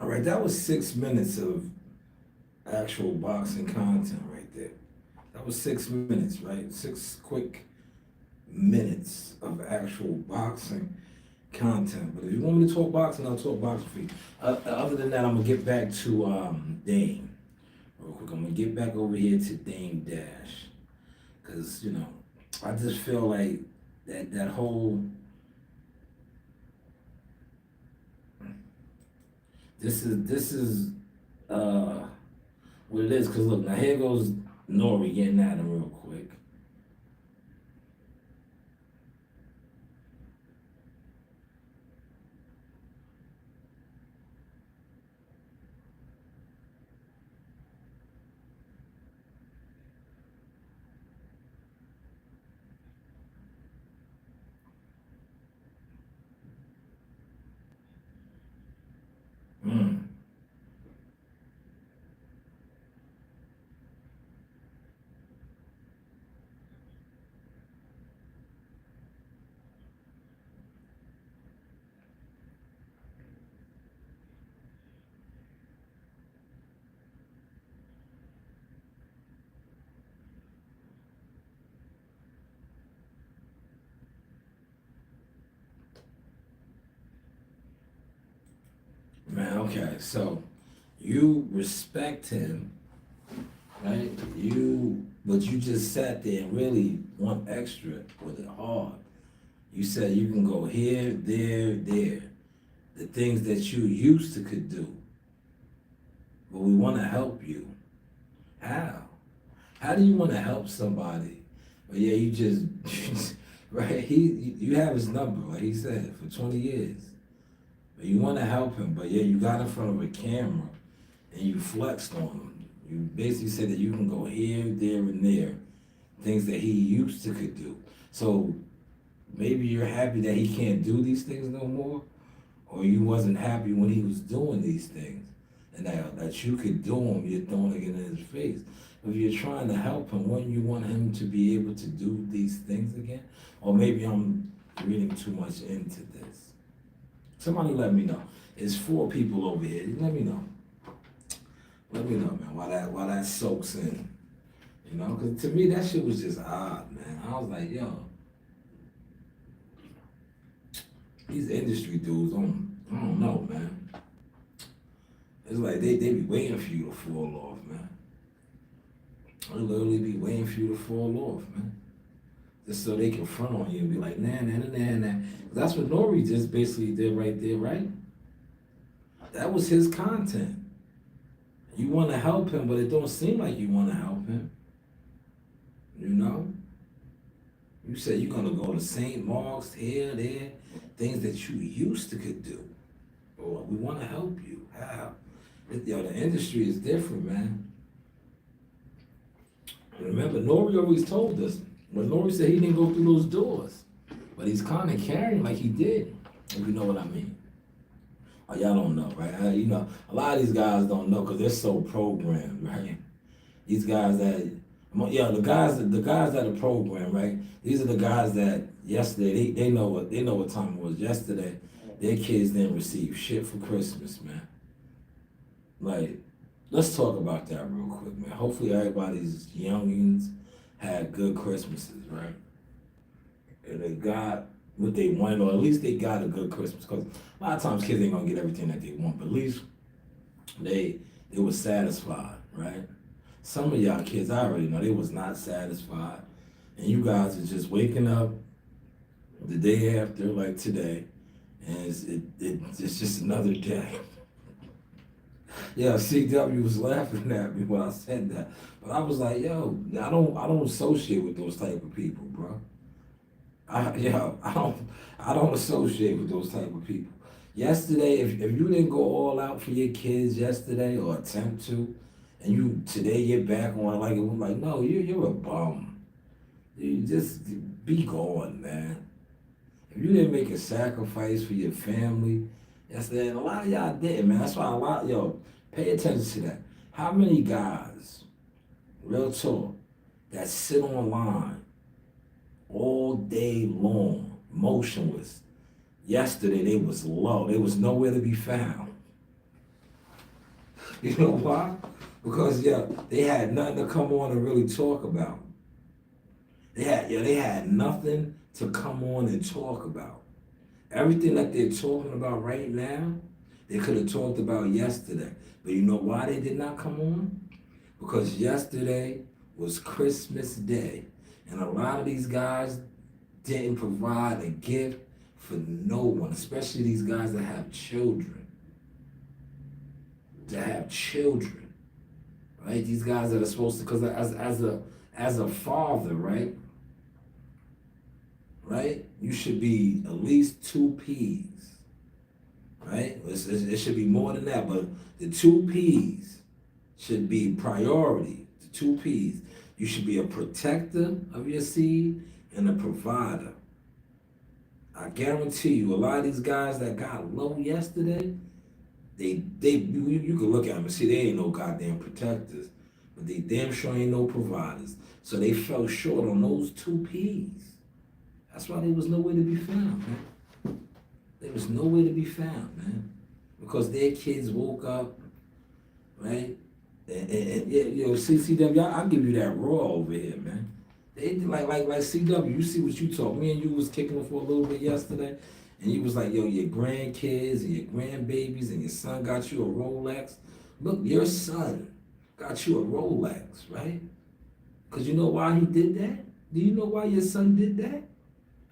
All right, that was 6 minutes of actual boxing content right there. That was 6 minutes, right? 6 quick minutes of actual boxing content. But if you want me to talk boxing, I'll talk boxing for you. Other than that, I'm gonna get back to Dame real quick. I'm gonna get back over here to Dame Dash, cause I just feel like that whole this is what it is. Cause look, now here goes Nori getting at him real quick. Mm. Man, okay, so you respect him, right? But you just sat there and really want extra with it hard. You said you can go here, there, there. The things that you used to could do, but we want to help you. How? How do you want to help somebody? But yeah, you just right. You have his number, like he said, for 20 years. But you want to help him, but yeah, you got in front of a camera and you flexed on him. You basically said that you can go here, there, and there, things that he used to could do. So maybe you're happy that he can't do these things no more, or you wasn't happy when he was doing these things, and that you could do them, you're throwing it in his face. If you're trying to help him, wouldn't you want him to be able to do these things again? Or maybe I'm reading too much into this. Somebody let me know. It's 4 people over here. Let me know. Let me know, man, why that soaks in. Because to me, that shit was just odd, man. I was like, yo, these industry dudes, I don't know, man. It's like they be waiting for you to fall off, man. They literally be waiting for you to fall off, man. Just so they can front on you and be like, nah. That's what Nori just basically did right there, right? That was his content. You want to help him, but it don't seem like you want to help him. You said you're gonna go to St. Mark's, here, there, things that you used to could do. Or we want to help you. How? The industry is different, man. Remember, Nori always told us, when Nori said he didn't go through those doors, but he's kind of carrying like he did, if you know what I mean. Oh, y'all don't know, right? A lot of these guys don't know because they're so programmed, right? These guys the guys that are programmed, right? These are the guys that yesterday, they know what time it was yesterday. Their kids didn't receive shit for Christmas, man. Like, let's talk about that real quick, man. Hopefully everybody's youngins had good Christmases, right? And they got what they wanted, or at least they got a good Christmas. Because a lot of times kids ain't gonna get everything that they want, but at least they were satisfied, right? Some of y'all kids, I already know, they was not satisfied. And you guys are just waking up the day after, like today, and it's just another day. Yeah, CW was laughing at me when I said that. But I was like, yo, I don't associate with those type of people, bro. I don't associate with those type of people. Yesterday, if you didn't go all out for your kids yesterday or attempt to, and you today get back on like it was like, no, you're a bum. You just be gone, man. If you didn't make a sacrifice for your family yesterday, and a lot of y'all didn't, man. That's why pay attention to that. How many guys, real talk, that sit online all day long, motionless. Yesterday they was low. They was nowhere to be found. You know why? Because yeah, they had nothing to come on and really talk about. They had nothing to come on and talk about. Everything that they're talking about right now, they could have talked about yesterday. But you know why they did not come on? Because yesterday was Christmas Day. And a lot of these guys didn't provide a gift for no one, especially these guys that have children. To have children, right? These guys that are supposed to, because as a father, right? You should be at least two P's, right? It should be more than that, but the two P's should be priority. The two P's. You should be a protector of your seed and a provider. I guarantee you, a lot of these guys that got low yesterday, you can look at them and see they ain't no goddamn protectors, but they damn sure ain't no providers. So they fell short on those two P's. That's why they was nowhere to be found, man. They was nowhere to be found, man, because their kids woke up, right? And you know, CW, I'll give you that raw over here, man. They like CW. You see what you talk. Me and you was kicking it for a little bit yesterday, and you was like, yo, your grandkids and your grandbabies and your son got you a Rolex. Look, your son got you a Rolex, right? Because you know why he did that? Do you know why your son did that?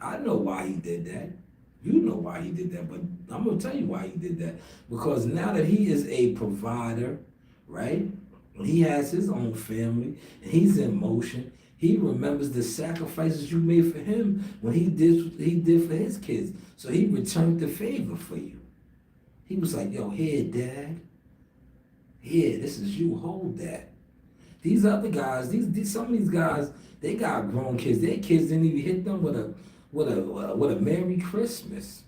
I know why he did that. You know why he did that, but I'm going to tell you why he did that. Because now that he is a provider, right? He has his own family, and he's in motion. He remembers the sacrifices you made for him when he did for his kids. So he returned the favor for you. He was like, yo, here, Dad. Here, this is you. Hold that. These other guys, some of these guys, they got grown kids. Their kids didn't even hit them with a Merry Christmas.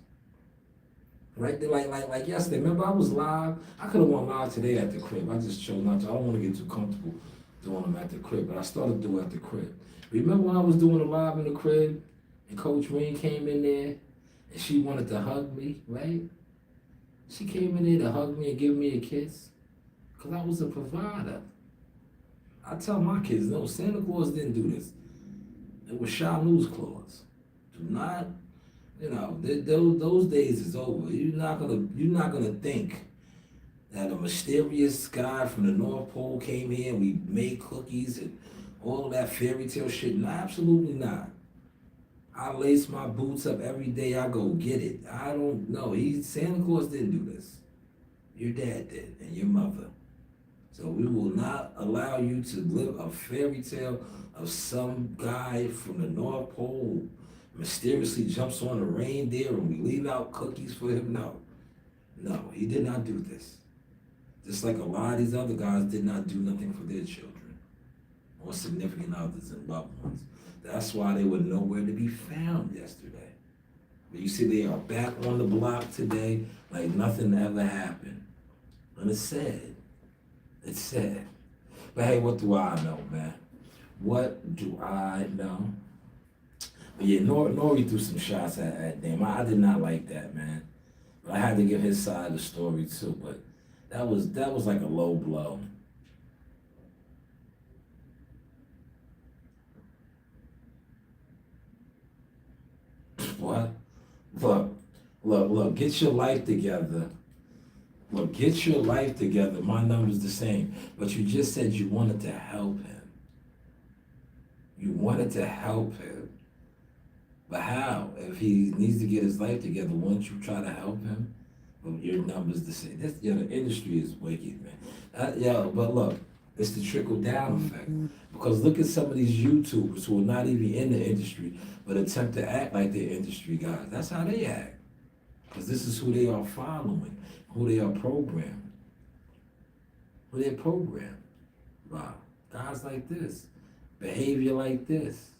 Right? They like yesterday. Remember, I was live. I could have went live today at the crib. I just chose not to. I don't want to get too comfortable doing them at the crib, but I started doing at the crib. Remember when I was doing a live in the crib and Coach Rain came in there and she wanted to hug me, right? She came in there to hug me and give me a kiss because I was a provider. I tell my kids, no, Santa Claus didn't do this. It was Shanewz Claus. Do not, those days is over. You're not gonna think that a mysterious guy from the North Pole came here and we made cookies and all of that fairy tale shit. No, absolutely not. I lace my boots up every day. I go get it. I don't know. Santa Claus didn't do this. Your dad did, and your mother. So we will not allow you to live a fairy tale of some guy from the North Pole mysteriously jumps on a reindeer and we leave out cookies for him. No, he did not do this. Just like a lot of these other guys did not do nothing for their children or significant others and loved ones. That's why they were nowhere to be found yesterday. But you see, they are back on the block today like nothing ever happened. And it's sad. It's sad. But hey, what do I know, man? What do I know? But yeah, Nori threw some shots at them. I did not like that, man. But I had to give his side of the story too. But that was like a low blow. What? Look, get your life together. Look, get your life together. My number's the same. But you just said you wanted to help him. You wanted to help him. But how? If he needs to get his life together, won't you try to help him? But your number's the same. The industry is wicked, man. But look, it's the trickle down effect. Because look at some of these YouTubers who are not even in the industry, but attempt to act like they're industry guys. That's how they act. Because this is who they are following, who they are programmed. Who they're programmed by. Guys like this. Behavior like this.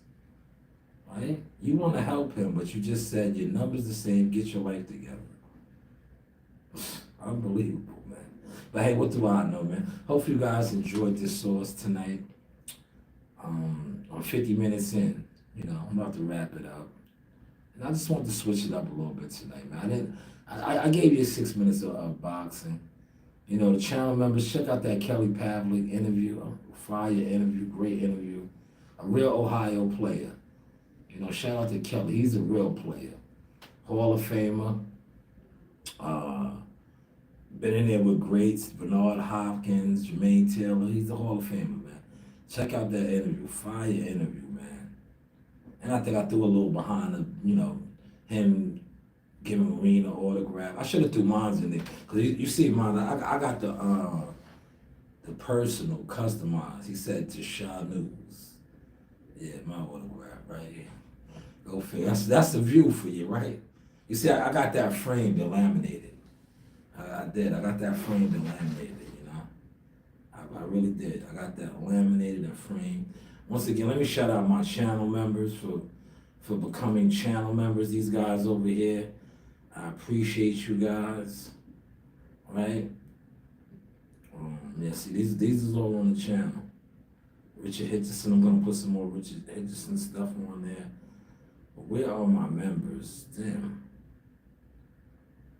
Right? You want to help him, but you just said your number's the same, get your life together. Unbelievable, man. But hey, what do I know, man? Hope you guys enjoyed this source tonight. I'm 50 minutes in. I'm about to wrap it up. And I just want to switch it up a little bit tonight, man. I gave you 6 minutes of boxing. You know, the channel members, check out that Kelly Pavlik interview, a fire interview, great interview. A real Ohio player. You know, shout out to Kelly. He's a real player. Hall of Famer. Been in there with greats, Bernard Hopkins, Jermaine Taylor. He's a Hall of Famer, man. Check out that interview. Fire interview, man. And I think I threw a little behind the, you know, him giving Marine an autograph. I should have threw mine in there. Because you see mine, I got the personal, customized. He said to Shanewz. Yeah, my autograph right here. Go figure. That's the view for you, right? You see, I got that framed and laminated. I did. I got that framed and laminated, you know. I really did. I got that laminated and framed. Once again, let me shout out my channel members for becoming channel members. These guys over here, I appreciate you guys, right? Yeah, see, these is all on the channel. Richard Hitchison, I'm gonna put some more Richard Hitchison stuff on there. But where are my members? Damn.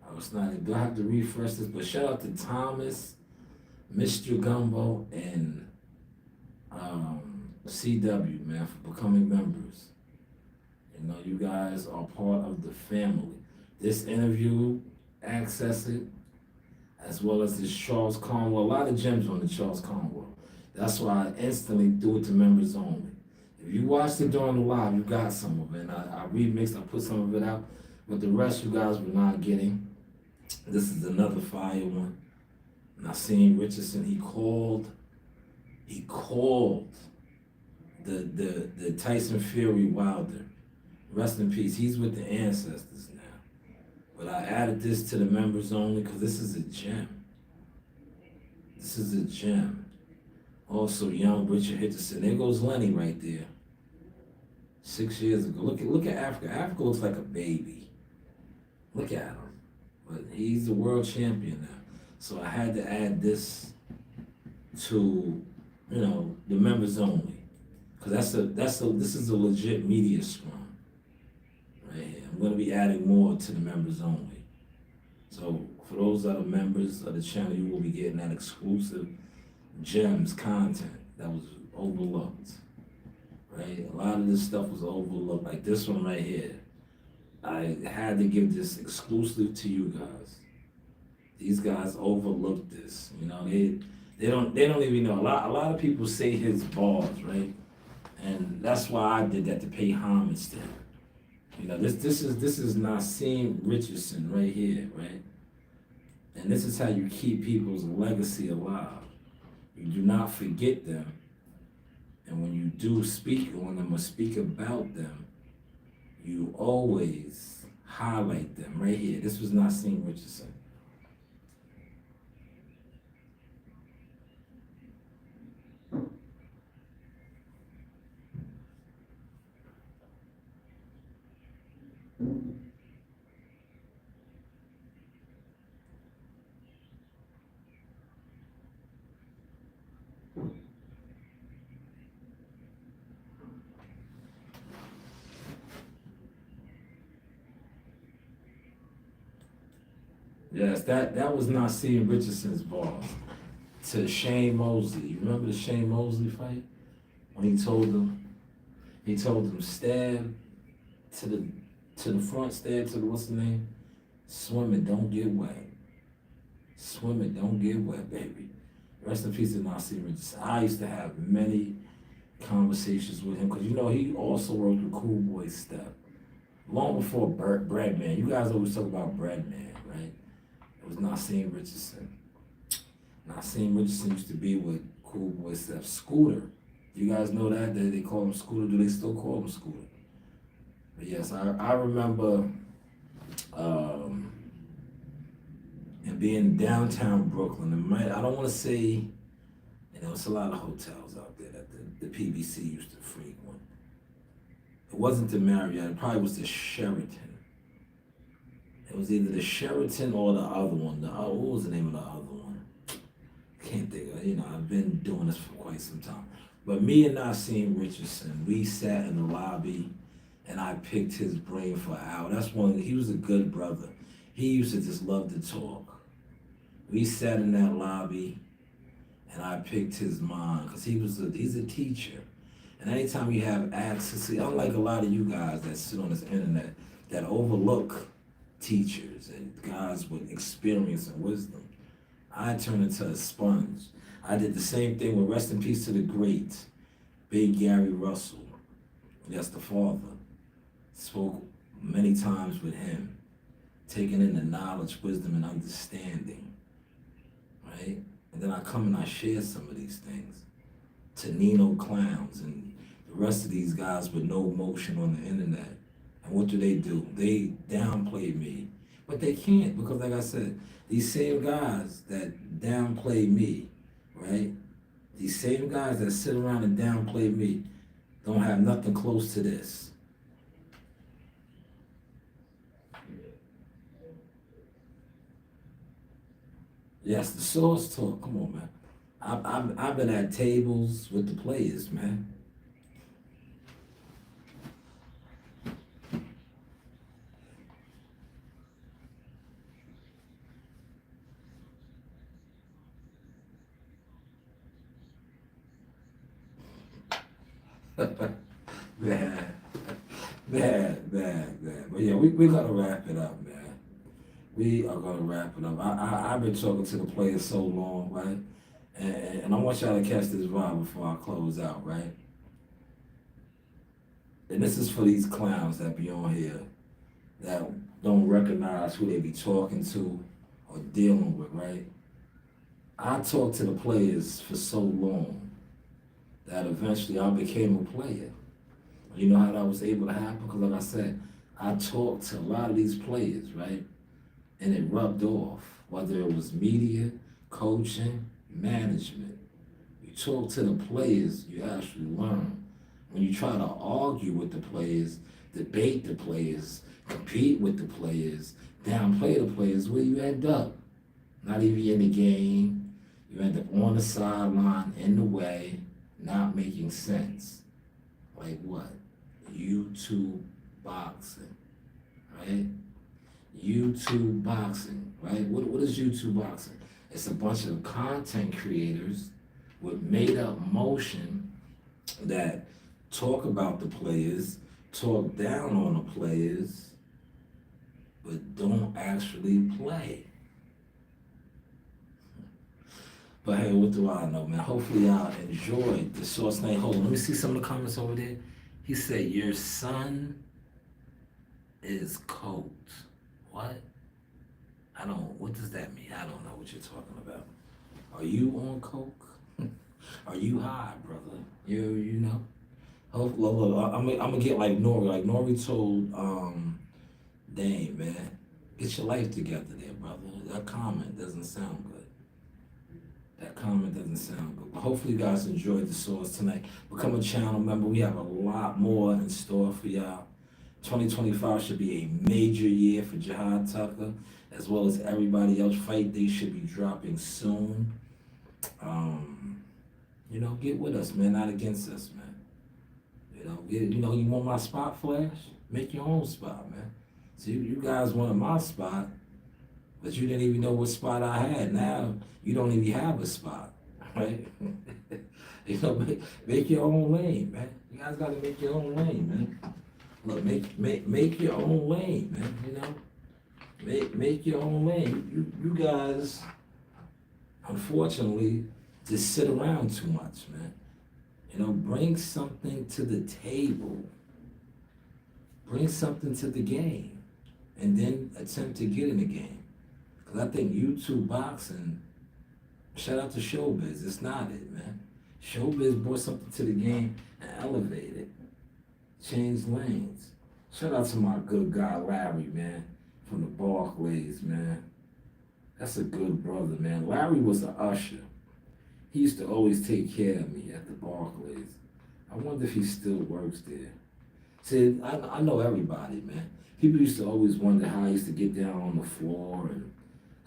I was not, do I have to refresh this? But shout out to Thomas, Mr. Gumbo, and CW, man, for becoming members. You know, you guys are part of the family. This interview, access it, as well as this Charles Conwell. A lot of gems on the Charles Conwell. That's why I instantly threw it to members only. If you watched it during the live, you got some of it. And I remixed, I put some of it out, but the rest you guys were not getting. This is another fire one. Naseem Richardson, he called the Tyson Fury Wilder. Rest in peace. He's with the ancestors now. But I added this to the members only because this is a gem. This is a gem. Also, young Richard Hitchison. There goes Lenny right there. 6 years ago. Look at Africa. Africa looks like a baby. Look at him. But he's the world champion now. So I had to add this to, you know, the members only. Because this is a legit media scrum. Right here. I'm going to be adding more to the members only. So for those that are members of the channel, you will be getting that exclusive gems content that was overlooked. Right? A lot of this stuff was overlooked. Like this one right here. I had to give this exclusive to you guys. These guys overlooked this. You know, they don't even know. A lot of people say his bars, right? And that's why I did that, to pay homage to him. You know, this is Naseem Richardson right here, right? And this is how you keep people's legacy alive. You do not forget them. And when you do speak on them or speak about them, you always highlight them right here. This was Naseem Richardson. Yes, that was Naseem Richardson's boss to Shane Mosley. You remember the Shane Mosley fight? When he told him stab to the front, stab to the, what's the name? Swim it, don't get wet. Swim it, don't get wet, baby. Rest in peace to Naseem Richardson. I used to have many conversations with him because, you know, he also worked with Cool Boy Step. Long before Breadman. You guys always talk about Breadman, right? It was Naseem Richardson. Naseem Richardson used to be with Cool Boy Step. Scooter. You guys know that? They call him Scooter. Do they still call him Scooter? But yes, I remember and being downtown Brooklyn. And I don't want to say, you know, it's a lot of hotels out there that the PBC used to frequent. It wasn't the Marriott. It probably was the Sheraton. It was either the Sheraton or the other one. What was the name of the other one? Can't think of it. You know, I've been doing this for quite some time. But me and Naseem Richardson, we sat in the lobby and I picked his brain for an hour. He was a good brother. He used to just love to talk. We sat in that lobby, and I picked his mind because he's a teacher. And anytime you have access, see, unlike a lot of you guys that sit on this internet that overlook teachers and guys with experience and wisdom, I turned into a sponge. I did the same thing with rest in peace to the great Big Gary Russell. That's the father. Spoke many times with him, taking in the knowledge, wisdom, and understanding, right? And then I come and I share some of these things to Nino Clowns and the rest of these guys with no motion on the internet. And what do? They downplay me. But they can't because, like I said, these same guys that downplay me, right? These same guys that sit around and downplay me don't have nothing close to this. Yes, the source talk. Come on, man. I've been at tables with the players, man. Man, man. But yeah, we gotta wrap it up, man. We are gonna wrap it up. I've been talking to the players so long, right? And I want y'all to catch this vibe before I close out, right? And this is for these clowns that be on here that don't recognize who they be talking to or dealing with, right? I talked to the players for so long that eventually I became a player. You know how that was able to happen? Because like I said, I talked to a lot of these players, right? And it rubbed off, whether it was media, coaching, management. You talk to the players, you actually learn. When you try to argue with the players, debate the players, compete with the players, downplay the players, where you end up? Not even in the game. You end up on the sideline, in the way, not making sense. Like what? YouTube boxing, right? YouTube boxing, right? What is YouTube boxing? It's a bunch of content creators with made up motion that talk about the players, talk down on the players, but don't actually play. But hey, what do I know, man? Hopefully y'all enjoyed the Source Night. Hold on, let me see some of the comments over there. He said, your son is coked. What? What does that mean? I don't know what you're talking about. Are you on coke? Are you high, brother? You know? Look, I'm gonna get like Nori. Like Nori told Dame, man, get your life together there, brother. That comment doesn't sound good. That comment doesn't sound good. But hopefully you guys enjoyed the Source tonight. Become a channel member. We have a lot more in store for y'all. 2025 should be a major year for Jihad Tucker, as well as everybody else. Fight Day should be dropping soon. Get with us, man, not against us, man. You want my spot, Flash? Make your own spot, man. See, you guys wanted my spot, but you didn't even know what spot I had. Now you don't even have a spot, right? Make your own lane, man. You guys gotta make your own lane, man. Look, make your own lane, man. Make your own lane. You guys, unfortunately, just sit around too much, man. Bring something to the table. Bring something to the game, and then attempt to get in the game. Because I think YouTube boxing, shout out to Showbiz, it's not it, man. Showbiz brought something to the game and elevated it. Changed lanes. Shout out to my good guy Larry, man, from the Barclays, man. That's a good brother, man. Larry was an usher. He used to always take care of me at the Barclays. I wonder if he still works there. See, I know everybody, man. People used to always wonder how I used to get down on the floor, and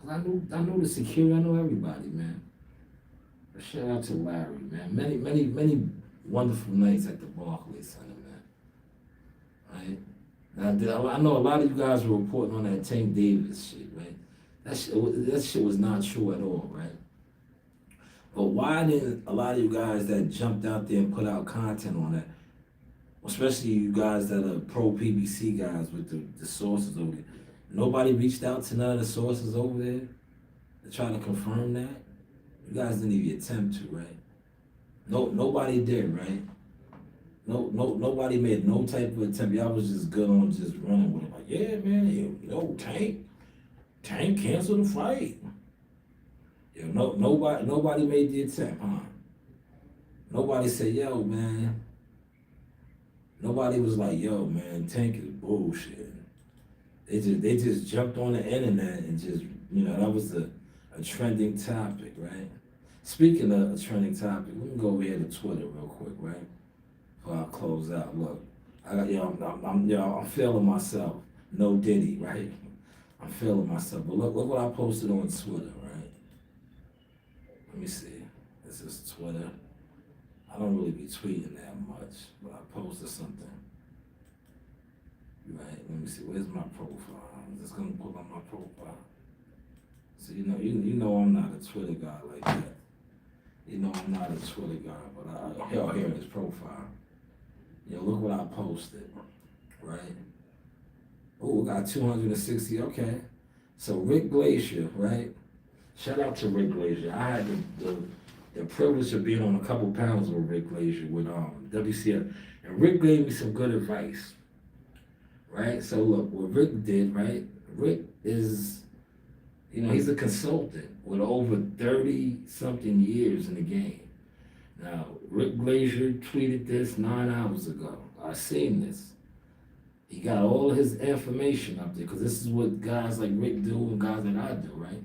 cause I know the security. I know everybody, man. But shout out to Larry, man. Many wonderful nights at the Barclays Center, man. Right? Now, I know a lot of you guys were reporting on that Tank Davis shit, right? That shit was not true at all, right? But why didn't a lot of you guys that jumped out there and put out content on that, especially you guys that are pro PBC guys with the sources over there, nobody reached out to none of the sources over there to try to confirm that? You guys didn't even attempt to, right? Nobody did, right? Nobody made no type of attempt. Y'all was just good on just running with it. Like, yeah, man, Tank canceled the fight. Nobody made the attempt, huh? Nobody said, yo, man. Nobody was like, yo, man, Tank is bullshit. They just jumped on the internet and just, that was a trending topic, right? Speaking of a trending topic, we can go over here to Twitter real quick, right? Before I close out. Look, I'm feeling myself. No Diddy, right? I'm feeling myself. But look what I posted on Twitter, right? Let me see. This is Twitter. I don't really be tweeting that much, but I posted something. Right, let me see, where's my profile? I'm just gonna pull up my profile. So you know I'm not a Twitter guy like that. You know I'm not a Twitter guy, but here is profile. Look what I posted, right? Oh, we got 260, okay. So Rick Glacier, right? Shout out to Rick Glacier. I had the privilege of being on a couple panels with Rick Glacier with WCF. And Rick gave me some good advice, right? So look, what Rick did, right? Rick is, he's a consultant with over 30-something years in the game. Now, Rick Glacier tweeted this 9 hours ago. I seen this. He got all his information up there, because this is what guys like Rick do and guys like I do, right?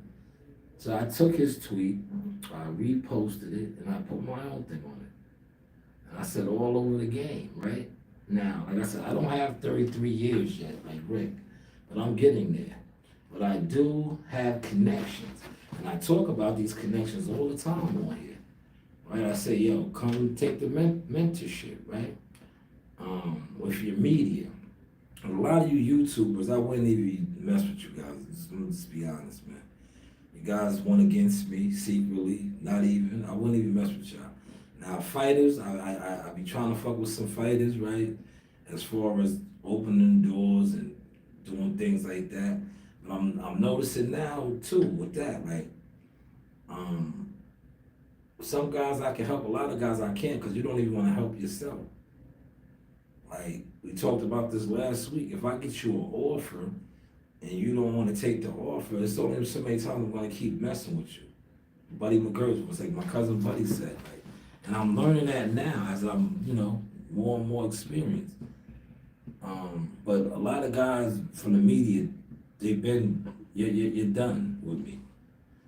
So I took his tweet, I reposted it, and I put my own thing on it. And I said all over the game, right? Now, like I said, I don't have 33 years yet, like Rick, but I'm getting there. But I do have connections, and I talk about these connections all the time on here, right? I say, yo, come take the mentorship, right? With your media. And a lot of you YouTubers, I wouldn't even mess with you guys. Let's just be honest, man. You guys went against me secretly, not even. I wouldn't even mess with y'all. Now, fighters, I be trying to fuck with some fighters, right? As far as opening doors and doing things like that. But I'm noticing now too with that, like, some guys I can help, a lot of guys I can't, because you don't even want to help yourself. Like, we talked about this last week. If I get you an offer and you don't want to take the offer, it's only so many times I'm going to keep messing with you. Buddy McGurk was like my cousin Buddy said, like, and I'm learning that now as I'm, more and more experienced. But a lot of guys from the media, they've been, you're done with me.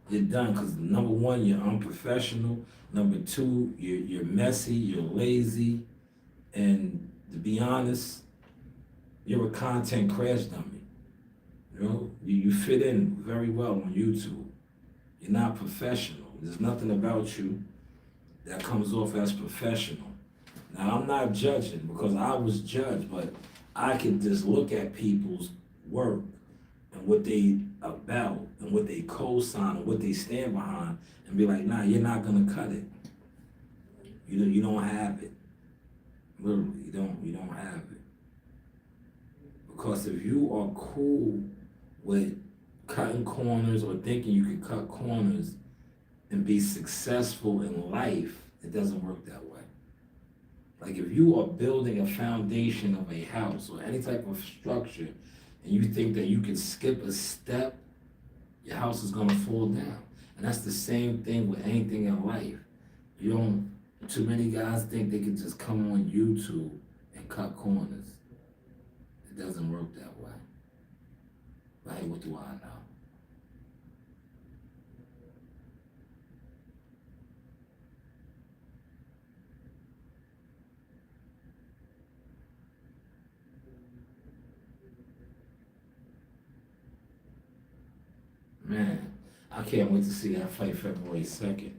You're done, because number one, you're unprofessional. Number two, you're messy, you're lazy, and to be honest, you're a content crash dummy. You fit in very well on YouTube. You're not professional. There's nothing about you that comes off as professional. Now, I'm not judging, because I was judged, but I can just look at people's work and what they about and what they co-sign and what they stand behind and be like, nah, you're not gonna cut it. You don't have it. Literally, you don't have it. Because if you are cool with cutting corners or thinking you can cut corners and be successful in life, it doesn't work that way. Like, if you are building a foundation of a house or any type of structure and you think that you can skip a step, your house is gonna fall down. And that's the same thing with anything in life. Too many guys think they can just come on YouTube and cut corners. It doesn't work that way. But hey, what do I know? Man, I can't wait to see that fight February 2nd.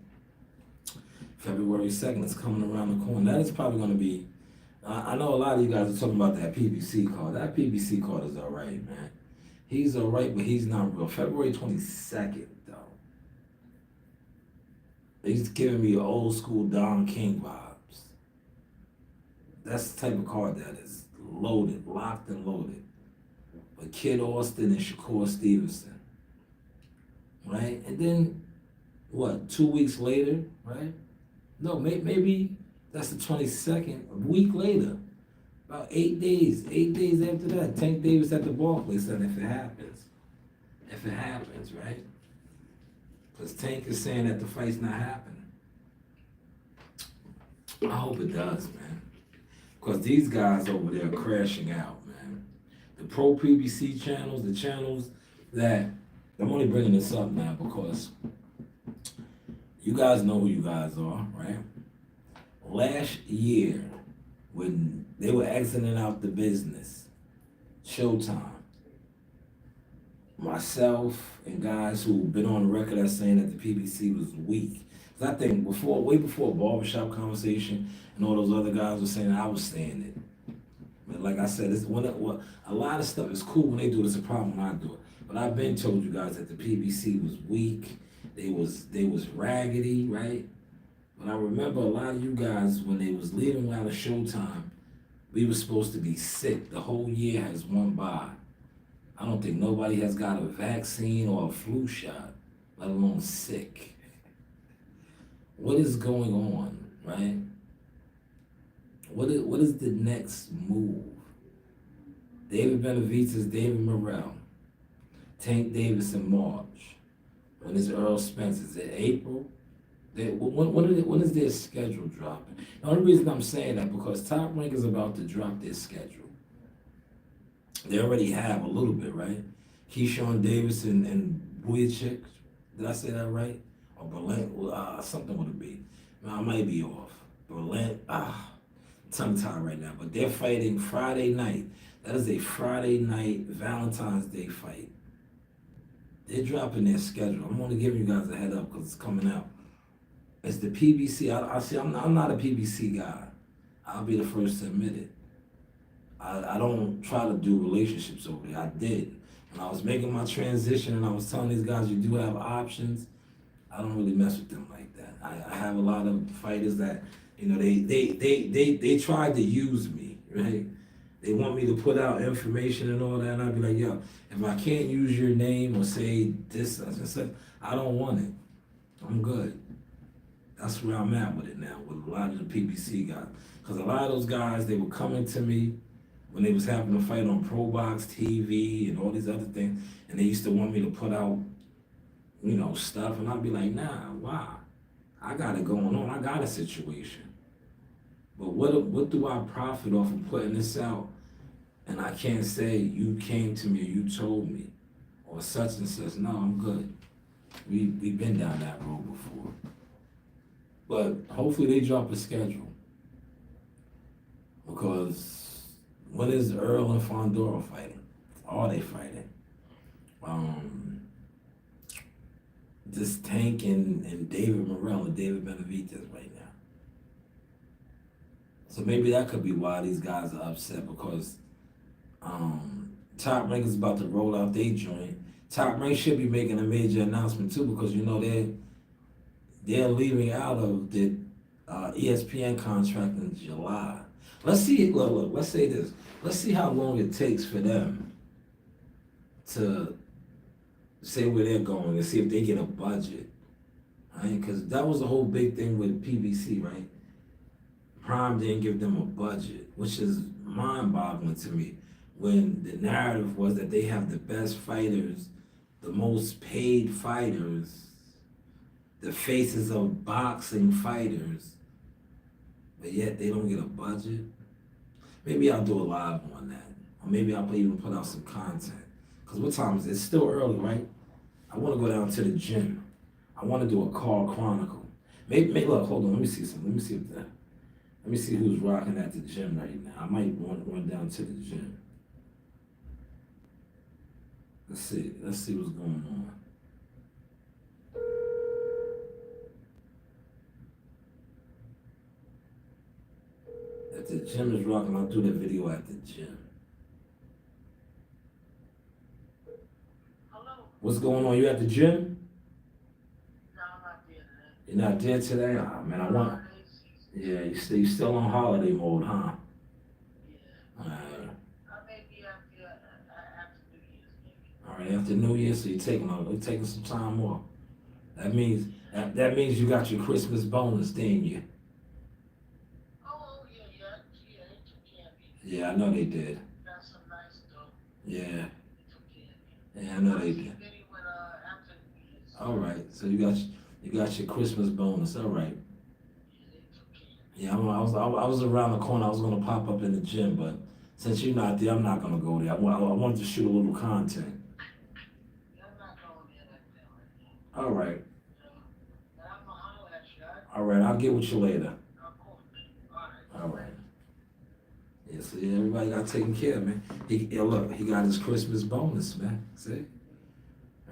February 2nd is coming around the corner. That is probably going to be, I know a lot of you guys are talking about that PBC card. That PBC card is all right, man. He's all right, but he's not real. February 22nd, though. He's giving me old school Don King vibes. That's the type of card that is loaded, locked and loaded. But Kid Austin and Shakur Stevenson, right? And then, what, 2 weeks later, right? No, maybe that's the 22nd, a week later. About 8 days after that, Tank Davis at the Barclays Center if it happens. If it happens, right? Because Tank is saying that the fight's not happening. I hope it does, man. Because these guys over there are crashing out, man. The pro PBC channels, the channels that, I'm only bringing this up now because you guys know who you guys are, right? Last year, when they were exiting out the business, Showtime, myself and guys who've been on the record as saying that the PBC was weak. Because I think way before Barbershop Conversation and all those other guys were saying it, I was saying it. But like I said, a lot of stuff is cool when they do it. It's a problem when I do it. But I've been told you guys that the PBC was weak. They was raggedy, right? But I remember a lot of you guys, when they was leaving out of Showtime, we were supposed to be sick. The whole year has won by. I don't think nobody has got a vaccine or a flu shot, let alone sick. What is going on, right? What is the next move? David Benavidez, David Morrell, Tank Davis in March. When is Earl Spence? Is it April? When is their schedule dropping? The only reason I'm saying that because Top Rank is about to drop their schedule. They already have a little bit, right? Keyshawn Davis and Vujicic. Did I say that right? Or Berlin? Something would it be? No, I might be off. Berlin. Tongue tied right now. But they're fighting Friday night. That is a Friday night Valentine's Day fight. They're dropping their schedule. I'm only giving you guys a head up because it's coming out. It's the PBC. I see. I'm not a PBC guy. I'll be the first to admit it. I don't try to do relationships over there. I did. When I was making my transition and I was telling these guys you do have options, I don't really mess with them like that. I have a lot of fighters that, they tried to use me, right? They want me to put out information and all that, and I'd be like, yo, if I can't use your name or say this, I don't want it. I'm good. That's where I'm at with it now, with a lot of the PBC guys. Because a lot of those guys, they were coming to me when they was having a fight on Pro Box TV and all these other things, and they used to want me to put out, stuff, and I'd be like, nah, why? I got it going on. I got a situation. But what do I profit off of putting this out? And I can't say you came to me or you told me or such and such. No, I'm good. We've been down that road before. But hopefully they drop a schedule. Because when is Earl and Fondora fighting? Are they fighting? This Tank and David Morrell and David Benavidez right now. So maybe that could be why these guys are upset, because Top Rank is about to roll out their joint. Top Rank should be making a major announcement too, because they're leaving out of the ESPN contract in July. Let's see. Look. Let's say this. Let's see how long it takes for them to say where they're going and see if they get a budget. Right? Because that was the whole big thing with PBC, right? Prime didn't give them a budget, which is mind-boggling to me. When the narrative was that they have the best fighters, the most paid fighters, the faces of boxing fighters, but yet they don't get a budget. Maybe I'll do a live on that. Or maybe I'll even put out some content. Because what time is it? It's still early, right? I want to go down to the gym. I want to do a car chronicle. Maybe look, hold on, let me see something. Let me see who's rocking at the gym right now. I might want to run down to the gym. Let's see what's going on. If the gym is rocking, I'll do the video at the gym. What's going on? You at the gym? No, I'm not there today. You're not there today? Ah, man, I want. Holiday season. Yeah, you still on holiday mode, huh? Yeah. Alright. I may be after New Year's, maybe. Alright, after New Year, so you're taking some time off. That means Yeah. that means you got your Christmas bonus, didn't you? Oh, yeah, yeah. Yeah, they took care of me. Yeah, I know they did. Got some nice dough. Yeah, They took care of me. yeah, I know Once they he did. did it when after New Year's. Alright, so you got your Christmas bonus. Alright. Yeah, they took care of me. Yeah, I was around the corner. I was gonna pop up in the gym, but since you're not there, I'm not gonna go there. I wanted to shoot a little content. Yeah, I'm not going there like that right now. All right, You know. But I'm gonna holler at you. all right. I'll get with you later. Of course. All right. All right. Yeah, see, everybody got taken care of, man. Yeah, look, he got his Christmas bonus, man. See,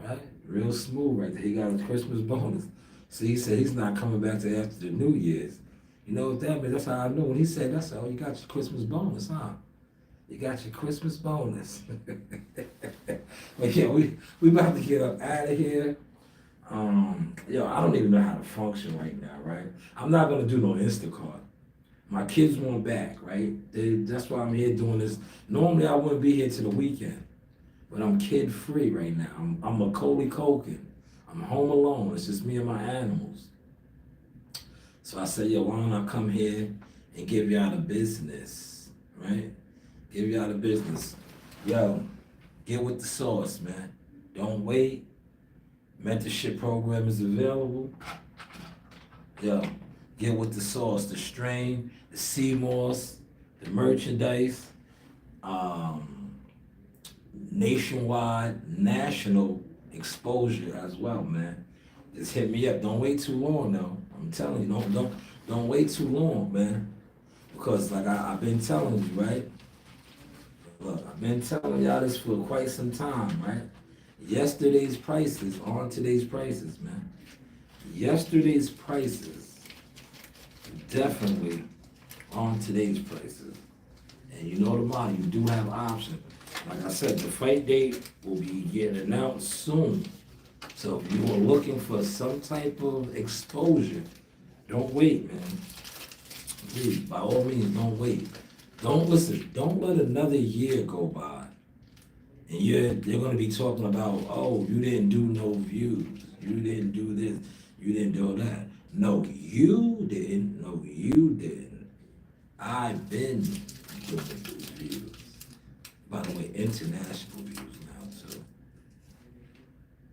right? Real smooth right there. He got his Christmas bonus. See, he said he's not coming back to after the New Year's. You know what that means? That's how I knew when he said that's how you got your Christmas bonus, huh? You got your Christmas bonus. But yeah, we about to get up out of here. I don't even know how to function right now, right? I'm not gonna do no Instacart. My kids want back, right? That's why I'm here doing this. Normally I wouldn't be here till the weekend, but I'm kid free right now. I'm Macaulay Culkin. I'm home alone. It's just me and my animals. So I said, yo, why don't I come here and give y'all the business, right? Give y'all the business. Yo, get with the sauce, man. Don't wait. Mentorship program is available. Yo, get with the sauce, the strain, the sea moss, the merchandise, nationwide, national exposure as well, man. Just hit me up. Don't wait too long, though. I'm telling you, don't wait too long, man. Because like I've been telling you, right? Look, I've been telling y'all this for quite some time, right? Yesterday's prices on today's prices, man. Yesterday's prices definitely on today's prices. And you know the model, you do have options. Like I said, the fight date will be getting announced soon. So if you are looking for some type of exposure, don't wait, man. Please, by all means, don't wait. Don't let another year go by. And they're gonna be talking about, oh, you didn't do no views. You didn't do this. You didn't do that. No, you didn't. No, you didn't. I've been doing those views. By the way, international views now too.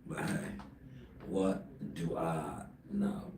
But hey, what do I know?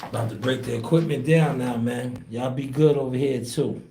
About to break the equipment down now, man. Y'all be good over here too.